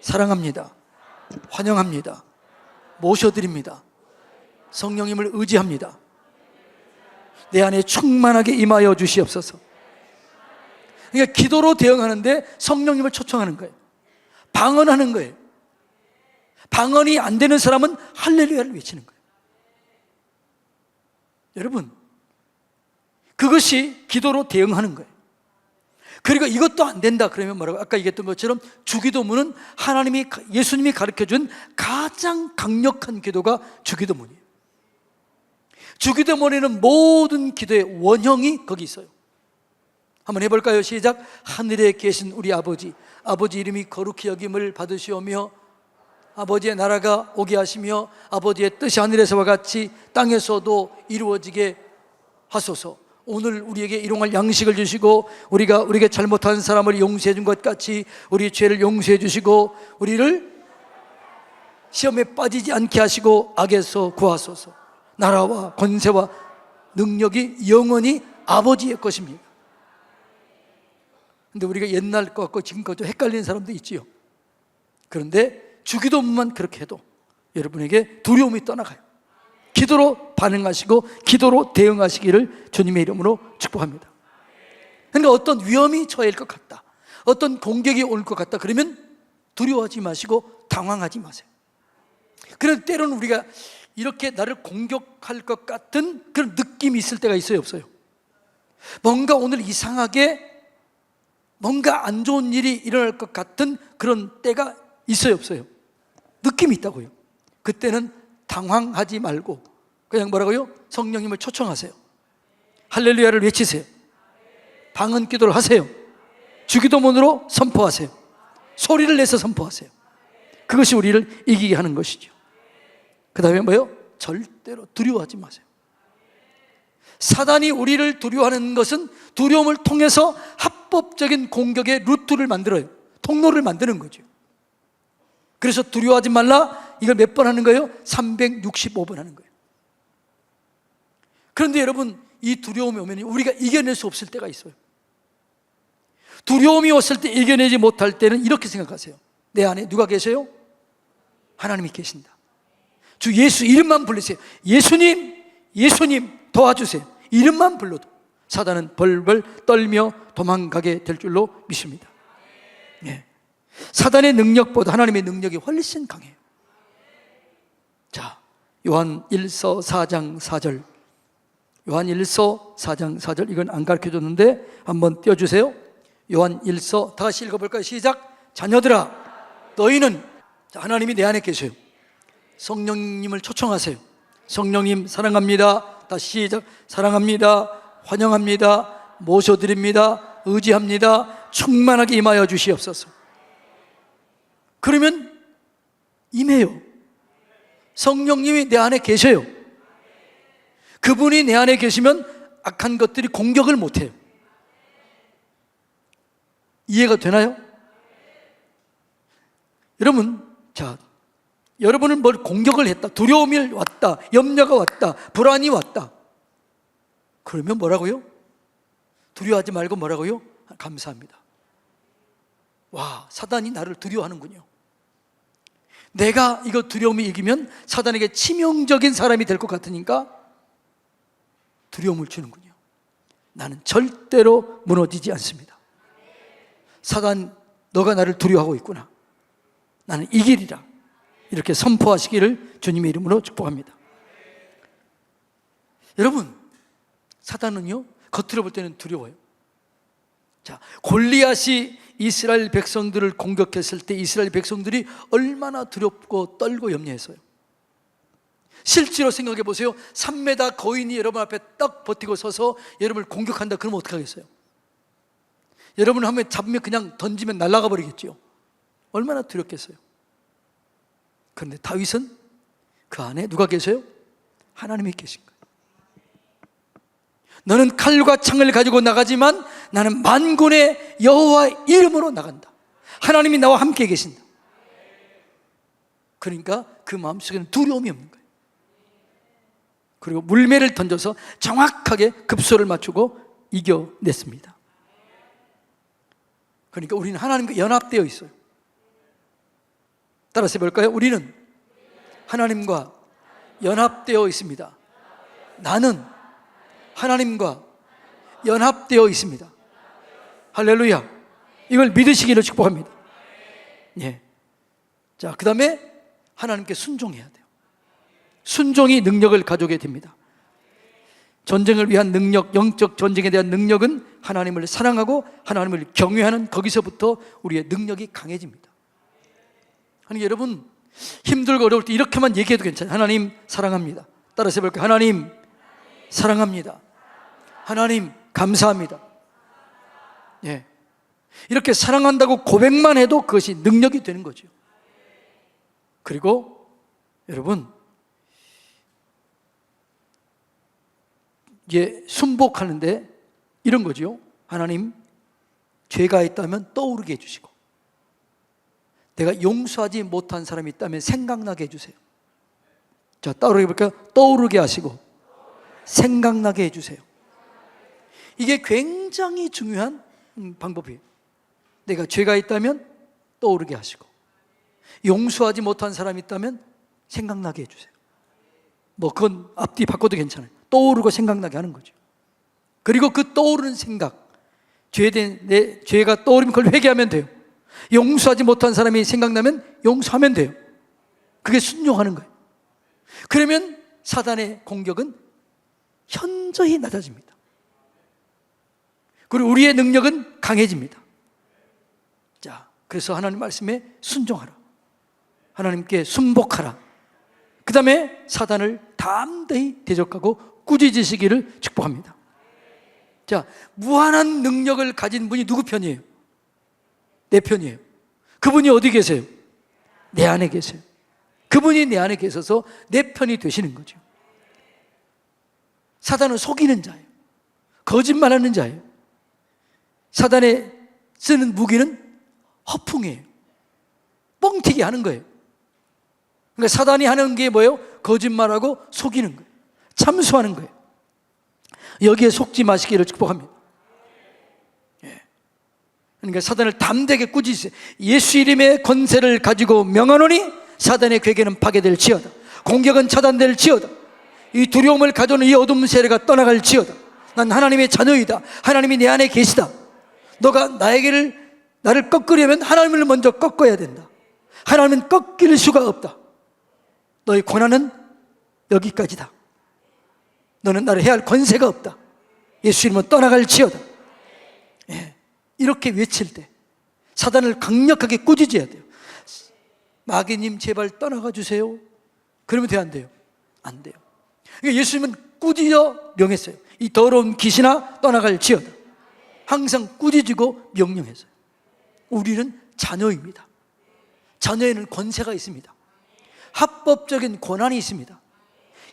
S1: 사랑합니다. 환영합니다. 모셔드립니다. 성령님을 의지합니다. 내 안에 충만하게 임하여 주시옵소서. 그러니까 기도로 대응하는데 성령님을 초청하는 거예요. 방언하는 거예요. 방언이 안 되는 사람은 할렐루야를 외치는 거예요. 여러분, 그것이 기도로 대응하는 거예요. 그리고 이것도 안 된다 그러면 뭐라고? 아까 얘기했던 것처럼 주기도문은 예수님이 가르쳐준 가장 강력한 기도가 주기도문이에요. 주기도문에는 모든 기도의 원형이 거기 있어요. 한번 해볼까요? 시작. 하늘에 계신 우리 아버지, 아버지 이름이 거룩히 여김을 받으시오며 아버지의 나라가 오게 하시며 아버지의 뜻이 하늘에서와 같이 땅에서도 이루어지게 하소서. 오늘 우리에게 일용할 양식을 주시고 우리가 우리에게 잘못한 사람을 용서해 준 것 같이 우리 죄를 용서해 주시고 우리를 시험에 빠지지 않게 하시고 악에서 구하소서. 나라와 권세와 능력이 영원히 아버지의 것입니다. 근데 우리가 옛날 것 같고 지금 것 좀 헷갈리는 사람도 있지요. 그런데 주기도문만 그렇게 해도 여러분에게 두려움이 떠나가요. 기도로 반응하시고 기도로 대응하시기를 주님의 이름으로 축복합니다. 그러니까 어떤 위험이 처할 것 같다, 어떤 공격이 올 것 같다, 그러면 두려워하지 마시고 당황하지 마세요. 그래도 때로는 우리가 이렇게 나를 공격할 것 같은 그런 느낌이 있을 때가 있어요, 없어요? 뭔가 오늘 이상하게 뭔가 안 좋은 일이 일어날 것 같은 그런 때가 있어요, 없어요? 느낌이 있다고요. 그때는 당황하지 말고 그냥 뭐라고요? 성령님을 초청하세요. 할렐루야를 외치세요. 방언 기도를 하세요. 주기도문으로 선포하세요. 소리를 내서 선포하세요. 그것이 우리를 이기게 하는 것이죠. 그 다음에 뭐예요? 절대로 두려워하지 마세요. 사단이 우리를 두려워하는 것은 두려움을 통해서 합법적인 공격의 루트를 만들어요. 통로를 만드는 거죠. 그래서 두려워하지 말라, 이걸 몇 번 하는 거예요? 365번 하는 거예요. 그런데 여러분, 이 두려움이 오면 우리가 이겨낼 수 없을 때가 있어요. 두려움이 왔을 때 이겨내지 못할 때는 이렇게 생각하세요. 내 안에 누가 계세요? 하나님이 계신다. 주 예수 이름만 불리세요. 예수님, 예수님 도와주세요. 이름만 불러도 사단은 벌벌 떨며 도망가게 될 줄로 믿습니다. 예. 사단의 능력보다 하나님의 능력이 훨씬 강해요. 자, 요한 1서 4장 4절. 요한 1서 4장 4절, 이건 안 가르쳐줬는데 한번 띄워주세요. 요한 1서, 다 같이 읽어볼까요? 시작. 자녀들아, 너희는, 하나님이 내 안에 계세요. 성령님을 초청하세요. 성령님 사랑합니다. 다시 시작. 사랑합니다. 환영합니다. 모셔드립니다. 의지합니다. 충만하게 임하여 주시옵소서. 그러면 임해요. 성령님이 내 안에 계셔요. 그분이 내 안에 계시면 악한 것들이 공격을 못해요. 이해가 되나요? 여러분, 자, 여러분은 뭘 공격을 했다, 두려움이 왔다, 염려가 왔다, 불안이 왔다, 그러면 뭐라고요? 두려워하지 말고 뭐라고요? 감사합니다. 와, 사단이 나를 두려워하는군요. 내가 이거 두려움이 이기면 사단에게 치명적인 사람이 될 것 같으니까 두려움을 주는군요. 나는 절대로 무너지지 않습니다. 사단, 너가 나를 두려워하고 있구나. 나는 이기리라. 이렇게 선포하시기를 주님의 이름으로 축복합니다. 여러분, 사단은요, 겉으로 볼 때는 두려워요. 자, 골리앗이 이스라엘 백성들을 공격했을 때 이스라엘 백성들이 얼마나 두렵고 떨고 염려했어요. 실제로 생각해 보세요. 3m 거인이 여러분 앞에 딱 버티고 서서 여러분을 공격한다, 그러면 어떡하겠어요? 여러분을 한번 잡으면 그냥 던지면 날아가 버리겠죠. 얼마나 두렵겠어요. 그런데 다윗은 그 안에 누가 계세요? 하나님이 계신 거예요. 너는 칼과 창을 가지고 나가지만 나는 만군의 여호와의 이름으로 나간다. 하나님이 나와 함께 계신다. 그러니까 그 마음속에는 두려움이 없는 거예요. 그리고 물매를 던져서 정확하게 급소를 맞추고 이겨냈습니다. 그러니까 우리는 하나님과 연합되어 있어요. 따라서 해볼까요? 우리는 하나님과 연합되어 있습니다. 나는 하나님과 연합되어 있습니다. 할렐루야. 이걸 믿으시기를 축복합니다. 예. 자, 그 다음에 하나님께 순종해야 돼요. 순종이 능력을 가져오게 됩니다. 전쟁을 위한 능력, 영적 전쟁에 대한 능력은 하나님을 사랑하고 하나님을 경외하는, 거기서부터 우리의 능력이 강해집니다. 아니, 여러분, 힘들고 어려울 때 이렇게만 얘기해도 괜찮아요. 하나님 사랑합니다. 따라서 해볼까요? 하나님 사랑합니다. 하나님 감사합니다. 예. 이렇게 사랑한다고 고백만 해도 그것이 능력이 되는 거죠. 그리고 여러분, 이게 순복하는데 이런 거죠. 하나님, 죄가 있다면 떠오르게 해주시고, 내가 용서하지 못한 사람이 있다면 생각나게 해주세요. 자, 따라해 볼까요? 떠오르게 하시고 생각나게 해주세요. 이게 굉장히 중요한 방법이에요. 내가 죄가 있다면 떠오르게 하시고, 용서하지 못한 사람이 있다면 생각나게 해주세요. 뭐 그건 앞뒤 바꿔도 괜찮아요. 떠오르고 생각나게 하는 거죠. 그리고 그 떠오르는 생각, 내 죄가 떠오르면 그걸 회개하면 돼요. 용서하지 못한 사람이 생각나면 용서하면 돼요. 그게 순종하는 거예요. 그러면 사단의 공격은 현저히 낮아집니다. 그리고 우리의 능력은 강해집니다. 자, 그래서 하나님 말씀에 순종하라, 하나님께 순복하라. 그 다음에 사단을 담대히 대적하고 꾸짖으시기를 축복합니다. 자, 무한한 능력을 가진 분이 누구 편이에요? 내 편이에요. 그분이 어디 계세요? 내 안에 계세요. 그분이 내 안에 계셔서 내 편이 되시는 거죠. 사단은 속이는 자예요. 거짓말하는 자예요. 사단의 쓰는 무기는 허풍이에요. 뻥튀기 하는 거예요. 그러니까 사단이 하는 게 뭐예요? 거짓말하고 속이는 거예요. 참수하는 거예요. 여기에 속지 마시기를 축복합니다. 그러니까 사단을 담대하게 꾸짖으세요. 예수 이름의 권세를 가지고 명하노니 사단의 괴계는 파괴될지어다. 공격은 차단될지어다. 이 두려움을 가져오는 이 어둠 세례가 떠나갈지어다. 난 하나님의 자녀이다. 하나님이 내 안에 계시다. 너가 나를 꺾으려면 하나님을 먼저 꺾어야 된다. 하나님은 꺾일 수가 없다. 너의 고난은 여기까지다. 너는 나를 해야 할 권세가 없다. 예수 이름은 떠나갈지어다. 이렇게 외칠 때 사단을 강력하게 꾸짖어야 돼요. 마귀님 제발 떠나가 주세요. 그러면 돼요, 안 돼요? 안 돼요. 그러니까 예수님은 꾸짖어 명했어요. 이 더러운 귀신아 떠나갈지어다. 항상 꾸짖고 명령했어요. 우리는 자녀입니다. 자녀에는 권세가 있습니다. 합법적인 권한이 있습니다.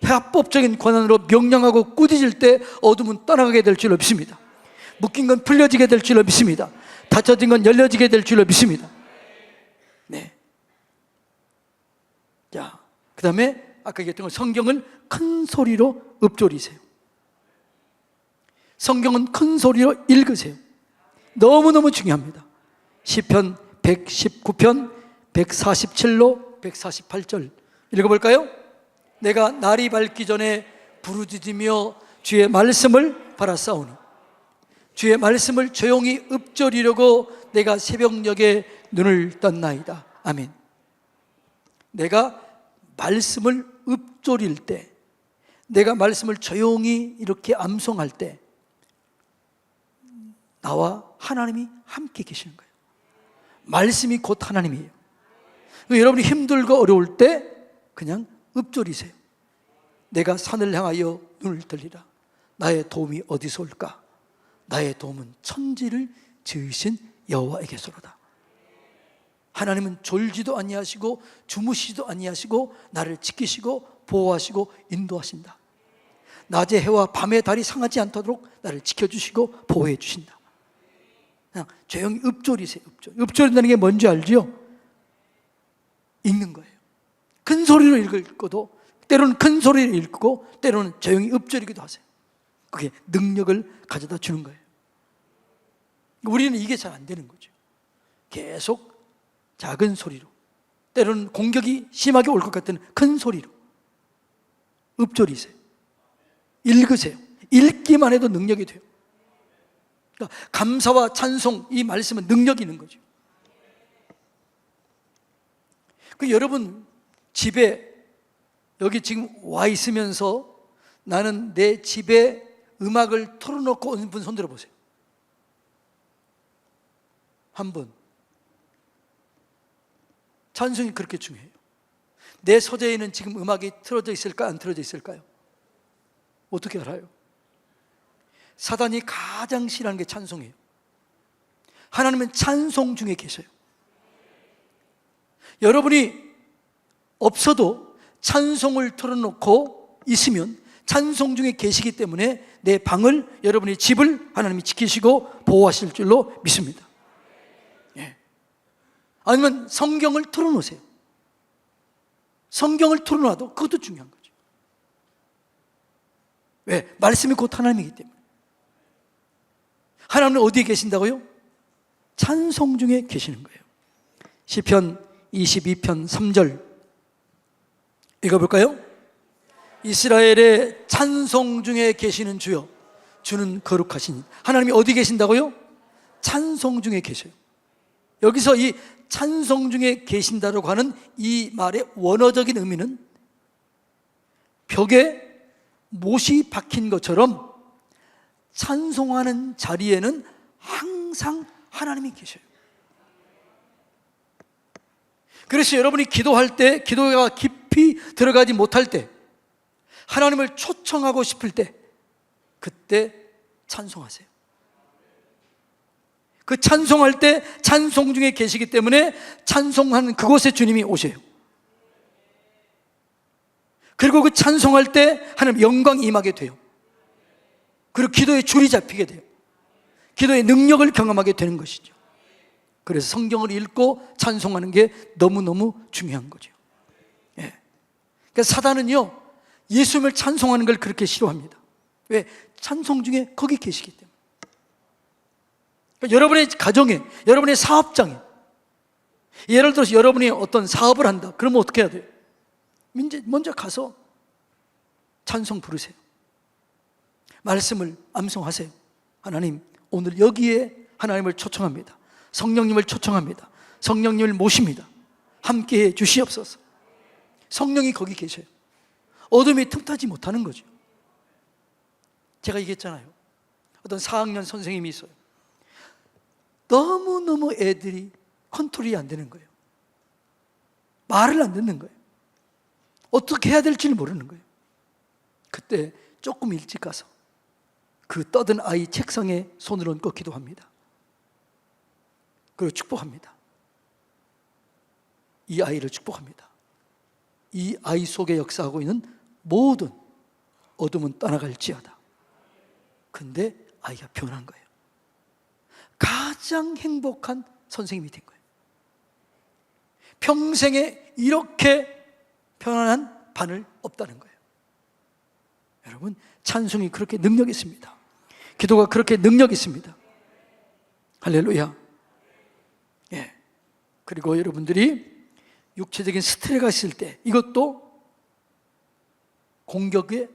S1: 합법적인 권한으로 명령하고 꾸짖을 때 어둠은 떠나가게 될 줄 믿습니다. 묶인 건 풀려지게 될 줄 믿습니다. 닫혀진 건 열려지게 될 줄 믿습니다. 네. 자, 그 다음에 아까 얘기했던 건 성경을 큰 소리로 읊조리세요. 성경은 큰 소리로 읽으세요. 너무너무 중요합니다. 시편 119편 147로 148절 읽어볼까요? 내가 날이 밝기 전에 부르짖으며 주의 말씀을 바라싸우니 주의 말씀을 조용히 읊조리려고 내가 새벽녘에 눈을 떴나이다. 아멘. 내가 말씀을 읊조릴 때, 내가 말씀을 조용히 이렇게 암송할 때 나와 하나님이 함께 계시는 거예요. 말씀이 곧 하나님이에요. 여러분이 힘들고 어려울 때 그냥 읊조리세요. 내가 산을 향하여 눈을 들리라. 나의 도움이 어디서 올까? 나의 도움은 천지를 지으신 여호와에게서로다. 하나님은 졸지도 아니하시고 주무시지도 아니하시고 나를 지키시고 보호하시고 인도하신다. 낮의 해와 밤의 달이 상하지 않도록 나를 지켜주시고 보호해 주신다. 그냥 조용히 읊조리세요. 읊조린다는 게 뭔지 알죠? 읽는 거예요. 큰 소리로 읽고도 때로는 큰 소리로 읽고 때로는 조용히 읊조리기도 하세요. 그게 능력을 가져다 주는 거예요. 우리는 이게 잘 안 되는 거죠. 계속 작은 소리로, 때로는 공격이 심하게 올 것 같은 큰 소리로 읊조리세요. 읽으세요. 읽기만 해도 능력이 돼요. 그러니까 감사와 찬송, 이 말씀은 능력이 있는 거죠. 여러분 집에 여기 지금 와 있으면서 나는 내 집에 음악을 틀어놓고 온 분 손 들어보세요. 한 분. 찬송이 그렇게 중요해요. 내 서재에는 지금 음악이 틀어져 있을까 안 틀어져 있을까요? 어떻게 알아요? 사단이 가장 싫어하는 게 찬송이에요. 하나님은 찬송 중에 계셔요. 여러분이 없어도 찬송을 틀어놓고 있으면 찬송 중에 계시기 때문에 내 방을, 여러분의 집을 하나님이 지키시고 보호하실 줄로 믿습니다. 예. 아니면 성경을 틀어놓으세요. 성경을 틀어놔도 그것도 중요한 거죠. 왜? 말씀이 곧 하나님이기 때문에. 하나님은 어디에 계신다고요? 찬송 중에 계시는 거예요. 시편 22편 3절 읽어볼까요? 이스라엘의 찬송 중에 계시는 주여, 주는 거룩하시니. 하나님이 어디 계신다고요? 찬송 중에 계셔요. 여기서 이 찬송 중에 계신다라고 하는 이 말의 원어적인 의미는 벽에 못이 박힌 것처럼 찬송하는 자리에는 항상 하나님이 계셔요. 그래서 여러분이 기도할 때, 기도가 깊이 들어가지 못할 때, 하나님을 초청하고 싶을 때, 그때 찬송하세요. 그 찬송할 때 찬송 중에 계시기 때문에 찬송하는 그곳에 주님이 오셔요. 그리고 그 찬송할 때 하나님 영광이 임하게 돼요. 그리고 기도의 줄이 잡히게 돼요. 기도의 능력을 경험하게 되는 것이죠. 그래서 성경을 읽고 찬송하는 게 너무너무 중요한 거죠. 예. 그러니까 사단은요, 예수님을 찬송하는 걸 그렇게 싫어합니다. 왜? 찬송 중에 거기 계시기 때문에. 그러니까 여러분의 가정에, 여러분의 사업장에, 예를 들어서 여러분이 어떤 사업을 한다. 그러면 어떻게 해야 돼요? 먼저 가서 찬송 부르세요. 말씀을 암송하세요. 하나님, 오늘 여기에 하나님을 초청합니다. 성령님을 초청합니다. 성령님을 모십니다. 함께해 주시옵소서. 성령이 거기 계셔요. 어둠이 틈타지 못하는 거죠. 제가 얘기했잖아요. 어떤 4학년 선생님이 있어요. 너무너무 애들이 컨트롤이 안 되는 거예요. 말을 안 듣는 거예요. 어떻게 해야 될지를 모르는 거예요. 그때 조금 일찍 가서 그 떠든 아이 책상에 손을 얹고 기도합니다. 그리고 축복합니다. 이 아이를 축복합니다. 이 아이 속에 역사하고 있는 모든 어둠은 떠나갈지어다. 근데 아이가 변한 거예요. 가장 행복한 선생님이 된 거예요. 평생에 이렇게 편안한 바늘 없다는 거예요. 여러분, 찬송이 그렇게 능력이 있습니다. 기도가 그렇게 능력이 있습니다. 할렐루야. 예. 그리고 여러분들이 육체적인 스트레스가 있을 때, 이것도 공격의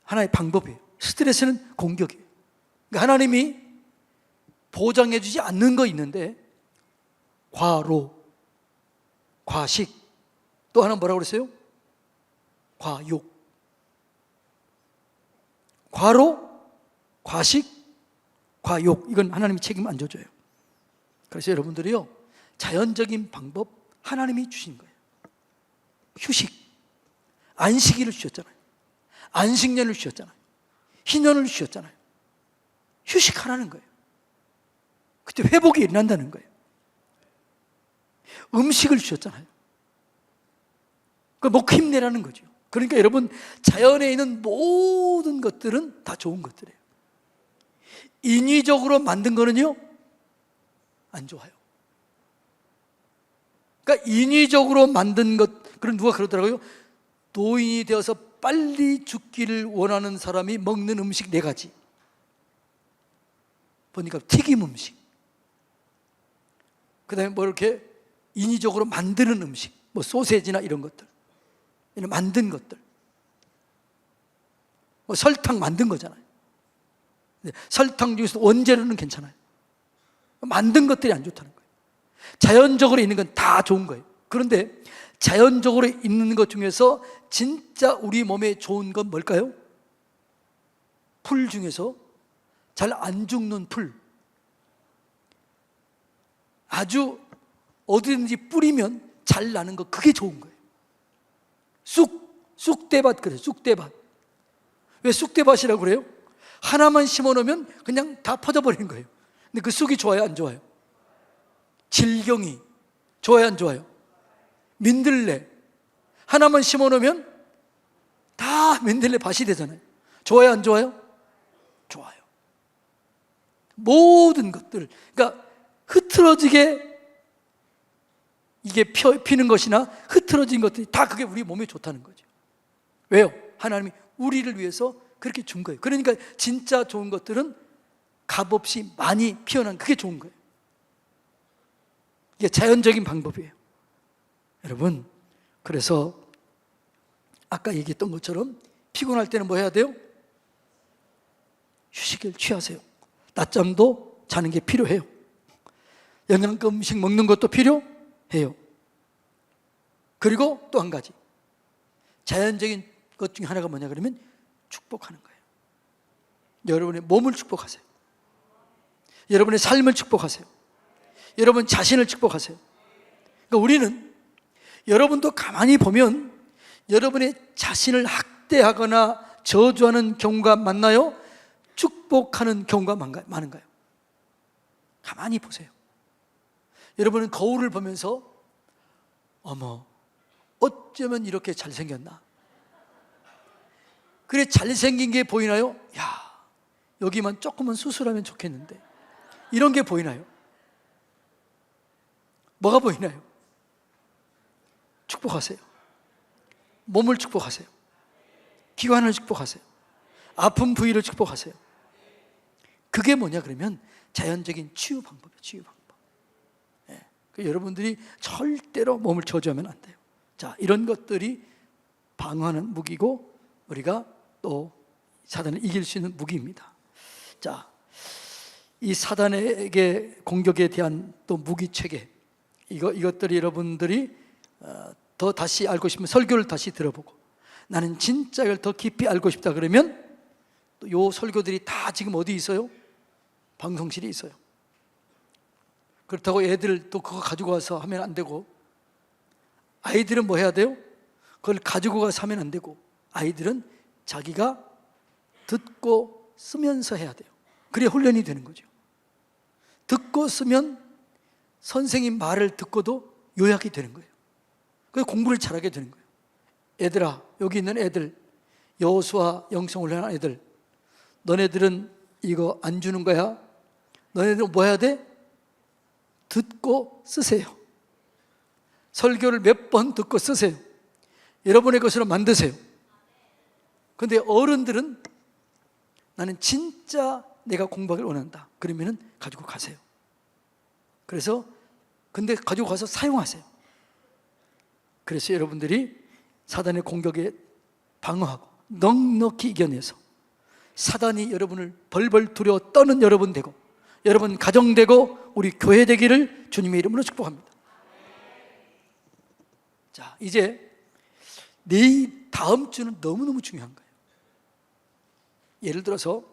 S1: 하나의 방법이에요. 스트레스는 공격이에요. 그러니까 하나님이 보장해 주지 않는 거 있는데, 과로, 과식, 또 하나 뭐라고 그랬어요? 과욕. 과로, 과식, 과욕, 이건 하나님이 책임 안 져줘요. 그래서 여러분들이요, 자연적인 방법 하나님이 주신 거예요. 휴식, 안식일을 주셨잖아요. 안식년을 주셨잖아요. 희년을 주셨잖아요. 휴식하라는 거예요. 그때 회복이 일어난다는 거예요. 음식을 주셨잖아요. 그 먹고 힘내라는 거죠. 그러니까 여러분, 자연에 있는 모든 것들은 다 좋은 것들이에요. 인위적으로 만든 거는요, 안 좋아요. 그러니까 인위적으로 만든 것, 그럼 누가 그러더라고요. 노인이 되어서 빨리 죽기를 원하는 사람이 먹는 음식 4가지. 보니까 튀김 음식, 그 다음에 뭐 이렇게 인위적으로 만드는 음식, 뭐 소세지나 이런 것들, 이런 만든 것들, 뭐 설탕 만든 거잖아요. 설탕 중에서 원재료는 괜찮아요. 만든 것들이 안 좋다는 거예요. 자연적으로 있는 건 다 좋은 거예요. 그런데 자연적으로 있는 것 중에서 진짜 우리 몸에 좋은 건 뭘까요? 풀 중에서 잘 안 죽는 풀, 아주 어디든지 뿌리면 잘 나는 거, 그게 좋은 거예요. 쑥대밭, 그래요. 쑥대밭. 왜 쑥대밭이라고 그래요? 하나만 심어 놓으면 그냥 다 퍼져버리는 거예요. 근데 그 쑥이 좋아요, 안 좋아요? 질경이 좋아요, 안 좋아요? 민들레 하나만 심어 놓으면 다 민들레 밭이 되잖아요. 좋아요, 안 좋아요? 좋아요. 모든 것들, 그러니까 흐트러지게 이게 피는 것이나 흐트러진 것들이 다 그게 우리 몸에 좋다는 거죠. 왜요? 하나님이 우리를 위해서 그렇게 준 거예요. 그러니까 진짜 좋은 것들은 값없이 많이 피어난, 그게 좋은 거예요. 이게 자연적인 방법이에요. 여러분, 그래서 아까 얘기했던 것처럼 피곤할 때는 뭐 해야 돼요? 휴식을 취하세요. 낮잠도 자는 게 필요해요. 영양가 음식 먹는 것도 필요해요. 그리고 또 한 가지, 자연적인 것 중에 하나가 뭐냐 그러면 축복하는 거예요. 여러분의 몸을 축복하세요. 여러분의 삶을 축복하세요. 여러분 자신을 축복하세요. 그러니까 우리는, 여러분도 가만히 보면 여러분의 자신을 학대하거나 저주하는 경우가 많나요? 축복하는 경우가 많은가요? 가만히 보세요. 여러분은 거울을 보면서 어머, 어쩌면 이렇게 잘생겼나? 그래, 잘생긴 게 보이나요? 야, 여기만 조금은 수술하면 좋겠는데, 이런 게 보이나요? 뭐가 보이나요? 축복하세요. 몸을 축복하세요. 기관을 축복하세요. 아픈 부위를 축복하세요. 그게 뭐냐 그러면 자연적인 치유 방법이에요. 치유 방법. 여러분들이 절대로 몸을 저주하면 안 돼요. 자, 이런 것들이 방어하는 무기고, 우리가 또 사단을 이길 수 있는 무기입니다. 자, 이 사단에게 공격에 대한 또 무기 체계, 이것들이 여러분들이 더 다시 알고 싶으면 설교를 다시 들어보고, 나는 진짜 이걸 더 깊이 알고 싶다 그러면 또 요 설교들이 다 지금 어디 있어요? 방송실에 있어요. 그렇다고 애들 또 그거 가지고 와서 하면 안 되고, 아이들은 뭐 해야 돼요? 그걸 가지고 가서 하면 안 되고, 아이들은 자기가 듣고 쓰면서 해야 돼요. 그래야 훈련이 되는 거죠. 듣고 쓰면 선생님 말을 듣고도 요약이 되는 거예요. 그래서 공부를 잘하게 되는 거예요. 얘들아, 여기 있는 애들, 여호수아 영성훈련한 애들, 너네들은 이거 안 주는 거야. 너네들은 뭐 해야 돼? 듣고 쓰세요. 설교를 몇 번 듣고 쓰세요. 여러분의 것으로 만드세요. 그런데 어른들은 나는 진짜 내가 공부하기를 원한다 그러면은 가지고 가세요. 그래서 근데 가지고 가서 사용하세요. 그래서 여러분들이 사단의 공격에 방어하고 넉넉히 이겨내서 사단이 여러분을 벌벌 두려워 떠는 여러분 되고, 여러분 가정 되고 우리 교회 되기를 주님의 이름으로 축복합니다. 자, 이제 다음 주는 너무너무 중요한 거예요. 예를 들어서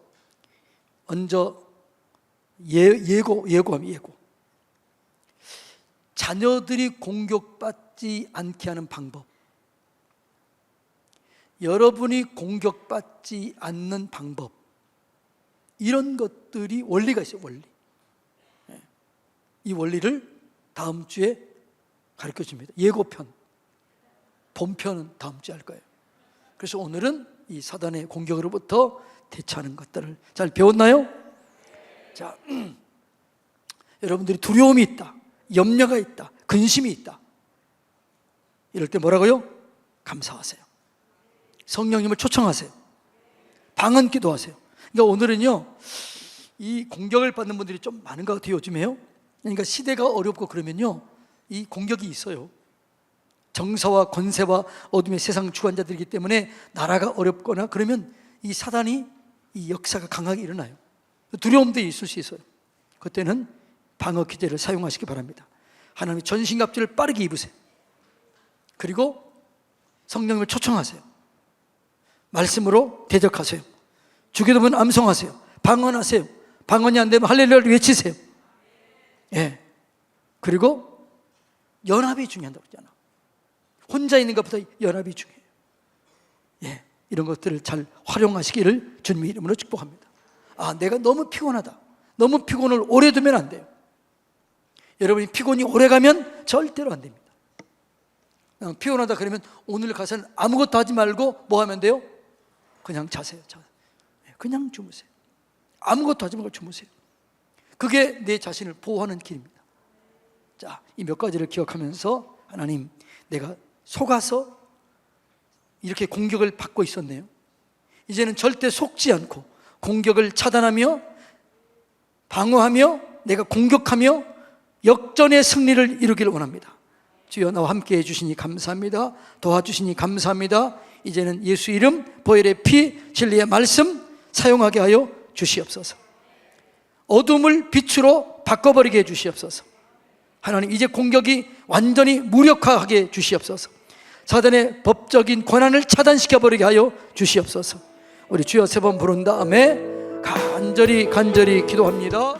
S1: 먼저 예고하면 예고. 자녀들이 공격받지 않게 하는 방법, 여러분이 공격받지 않는 방법, 이런 것들이 원리가 있어요. 원리. 이 원리를 다음 주에 가르쳐 줍니다. 예고편, 본편은 다음 주에 할 거예요. 그래서 오늘은 이 사단의 공격으로부터 대처하는 것들을 잘 배웠나요? 자, 여러분들이 두려움이 있다, 염려가 있다, 근심이 있다, 이럴 때 뭐라고요? 감사하세요. 성령님을 초청하세요. 방언 기도하세요. 그러니까 오늘은요, 이 공격을 받는 분들이 좀 많은 것 같아요, 요즘에요. 그러니까 시대가 어렵고 그러면요, 이 공격이 있어요. 정사와 권세와 어둠의 세상 주관자들이기 때문에 나라가 어렵거나 그러면 이 사단이, 이 역사가 강하게 일어나요. 두려움도 있을 수 있어요. 그때는 방어 기제를 사용하시기 바랍니다. 하나님의 전신갑주를 빠르게 입으세요. 그리고 성령을 초청하세요. 말씀으로 대적하세요. 주기도문 암송하세요. 방언하세요. 방언이 안 되면 할렐루야를 외치세요. 예. 그리고 연합이 중요하다고 했잖아. 혼자 있는 것보다 연합이 중요해요. 예. 이런 것들을 잘 활용하시기를 주님의 이름으로 축복합니다. 아, 내가 너무 피곤하다. 너무 피곤을 오래 두면 안 돼요. 여러분이 피곤이 오래 가면 절대로 안 됩니다. 피곤하다 그러면 오늘 가서는 아무것도 하지 말고 뭐 하면 돼요? 그냥 자세요. 그냥 주무세요. 아무것도 하지 말고 주무세요. 그게 내 자신을 보호하는 길입니다. 자, 이 몇 가지를 기억하면서 하나님, 내가 속아서 이렇게 공격을 받고 있었네요. 이제는 절대 속지 않고 공격을 차단하며 방어하며 내가 공격하며 역전의 승리를 이루기를 원합니다. 주여, 나와 함께 해주시니 감사합니다. 도와주시니 감사합니다. 이제는 예수 이름, 보혈의 피, 진리의 말씀 사용하게 하여 주시옵소서. 어둠을 빛으로 바꿔버리게 해 주시옵소서. 하나님, 이제 공격이 완전히 무력화하게 해 주시옵소서. 사단의 법적인 권한을 차단시켜버리게 하여 주시옵소서. 우리 주여 3번 부른 다음에 간절히 기도합니다.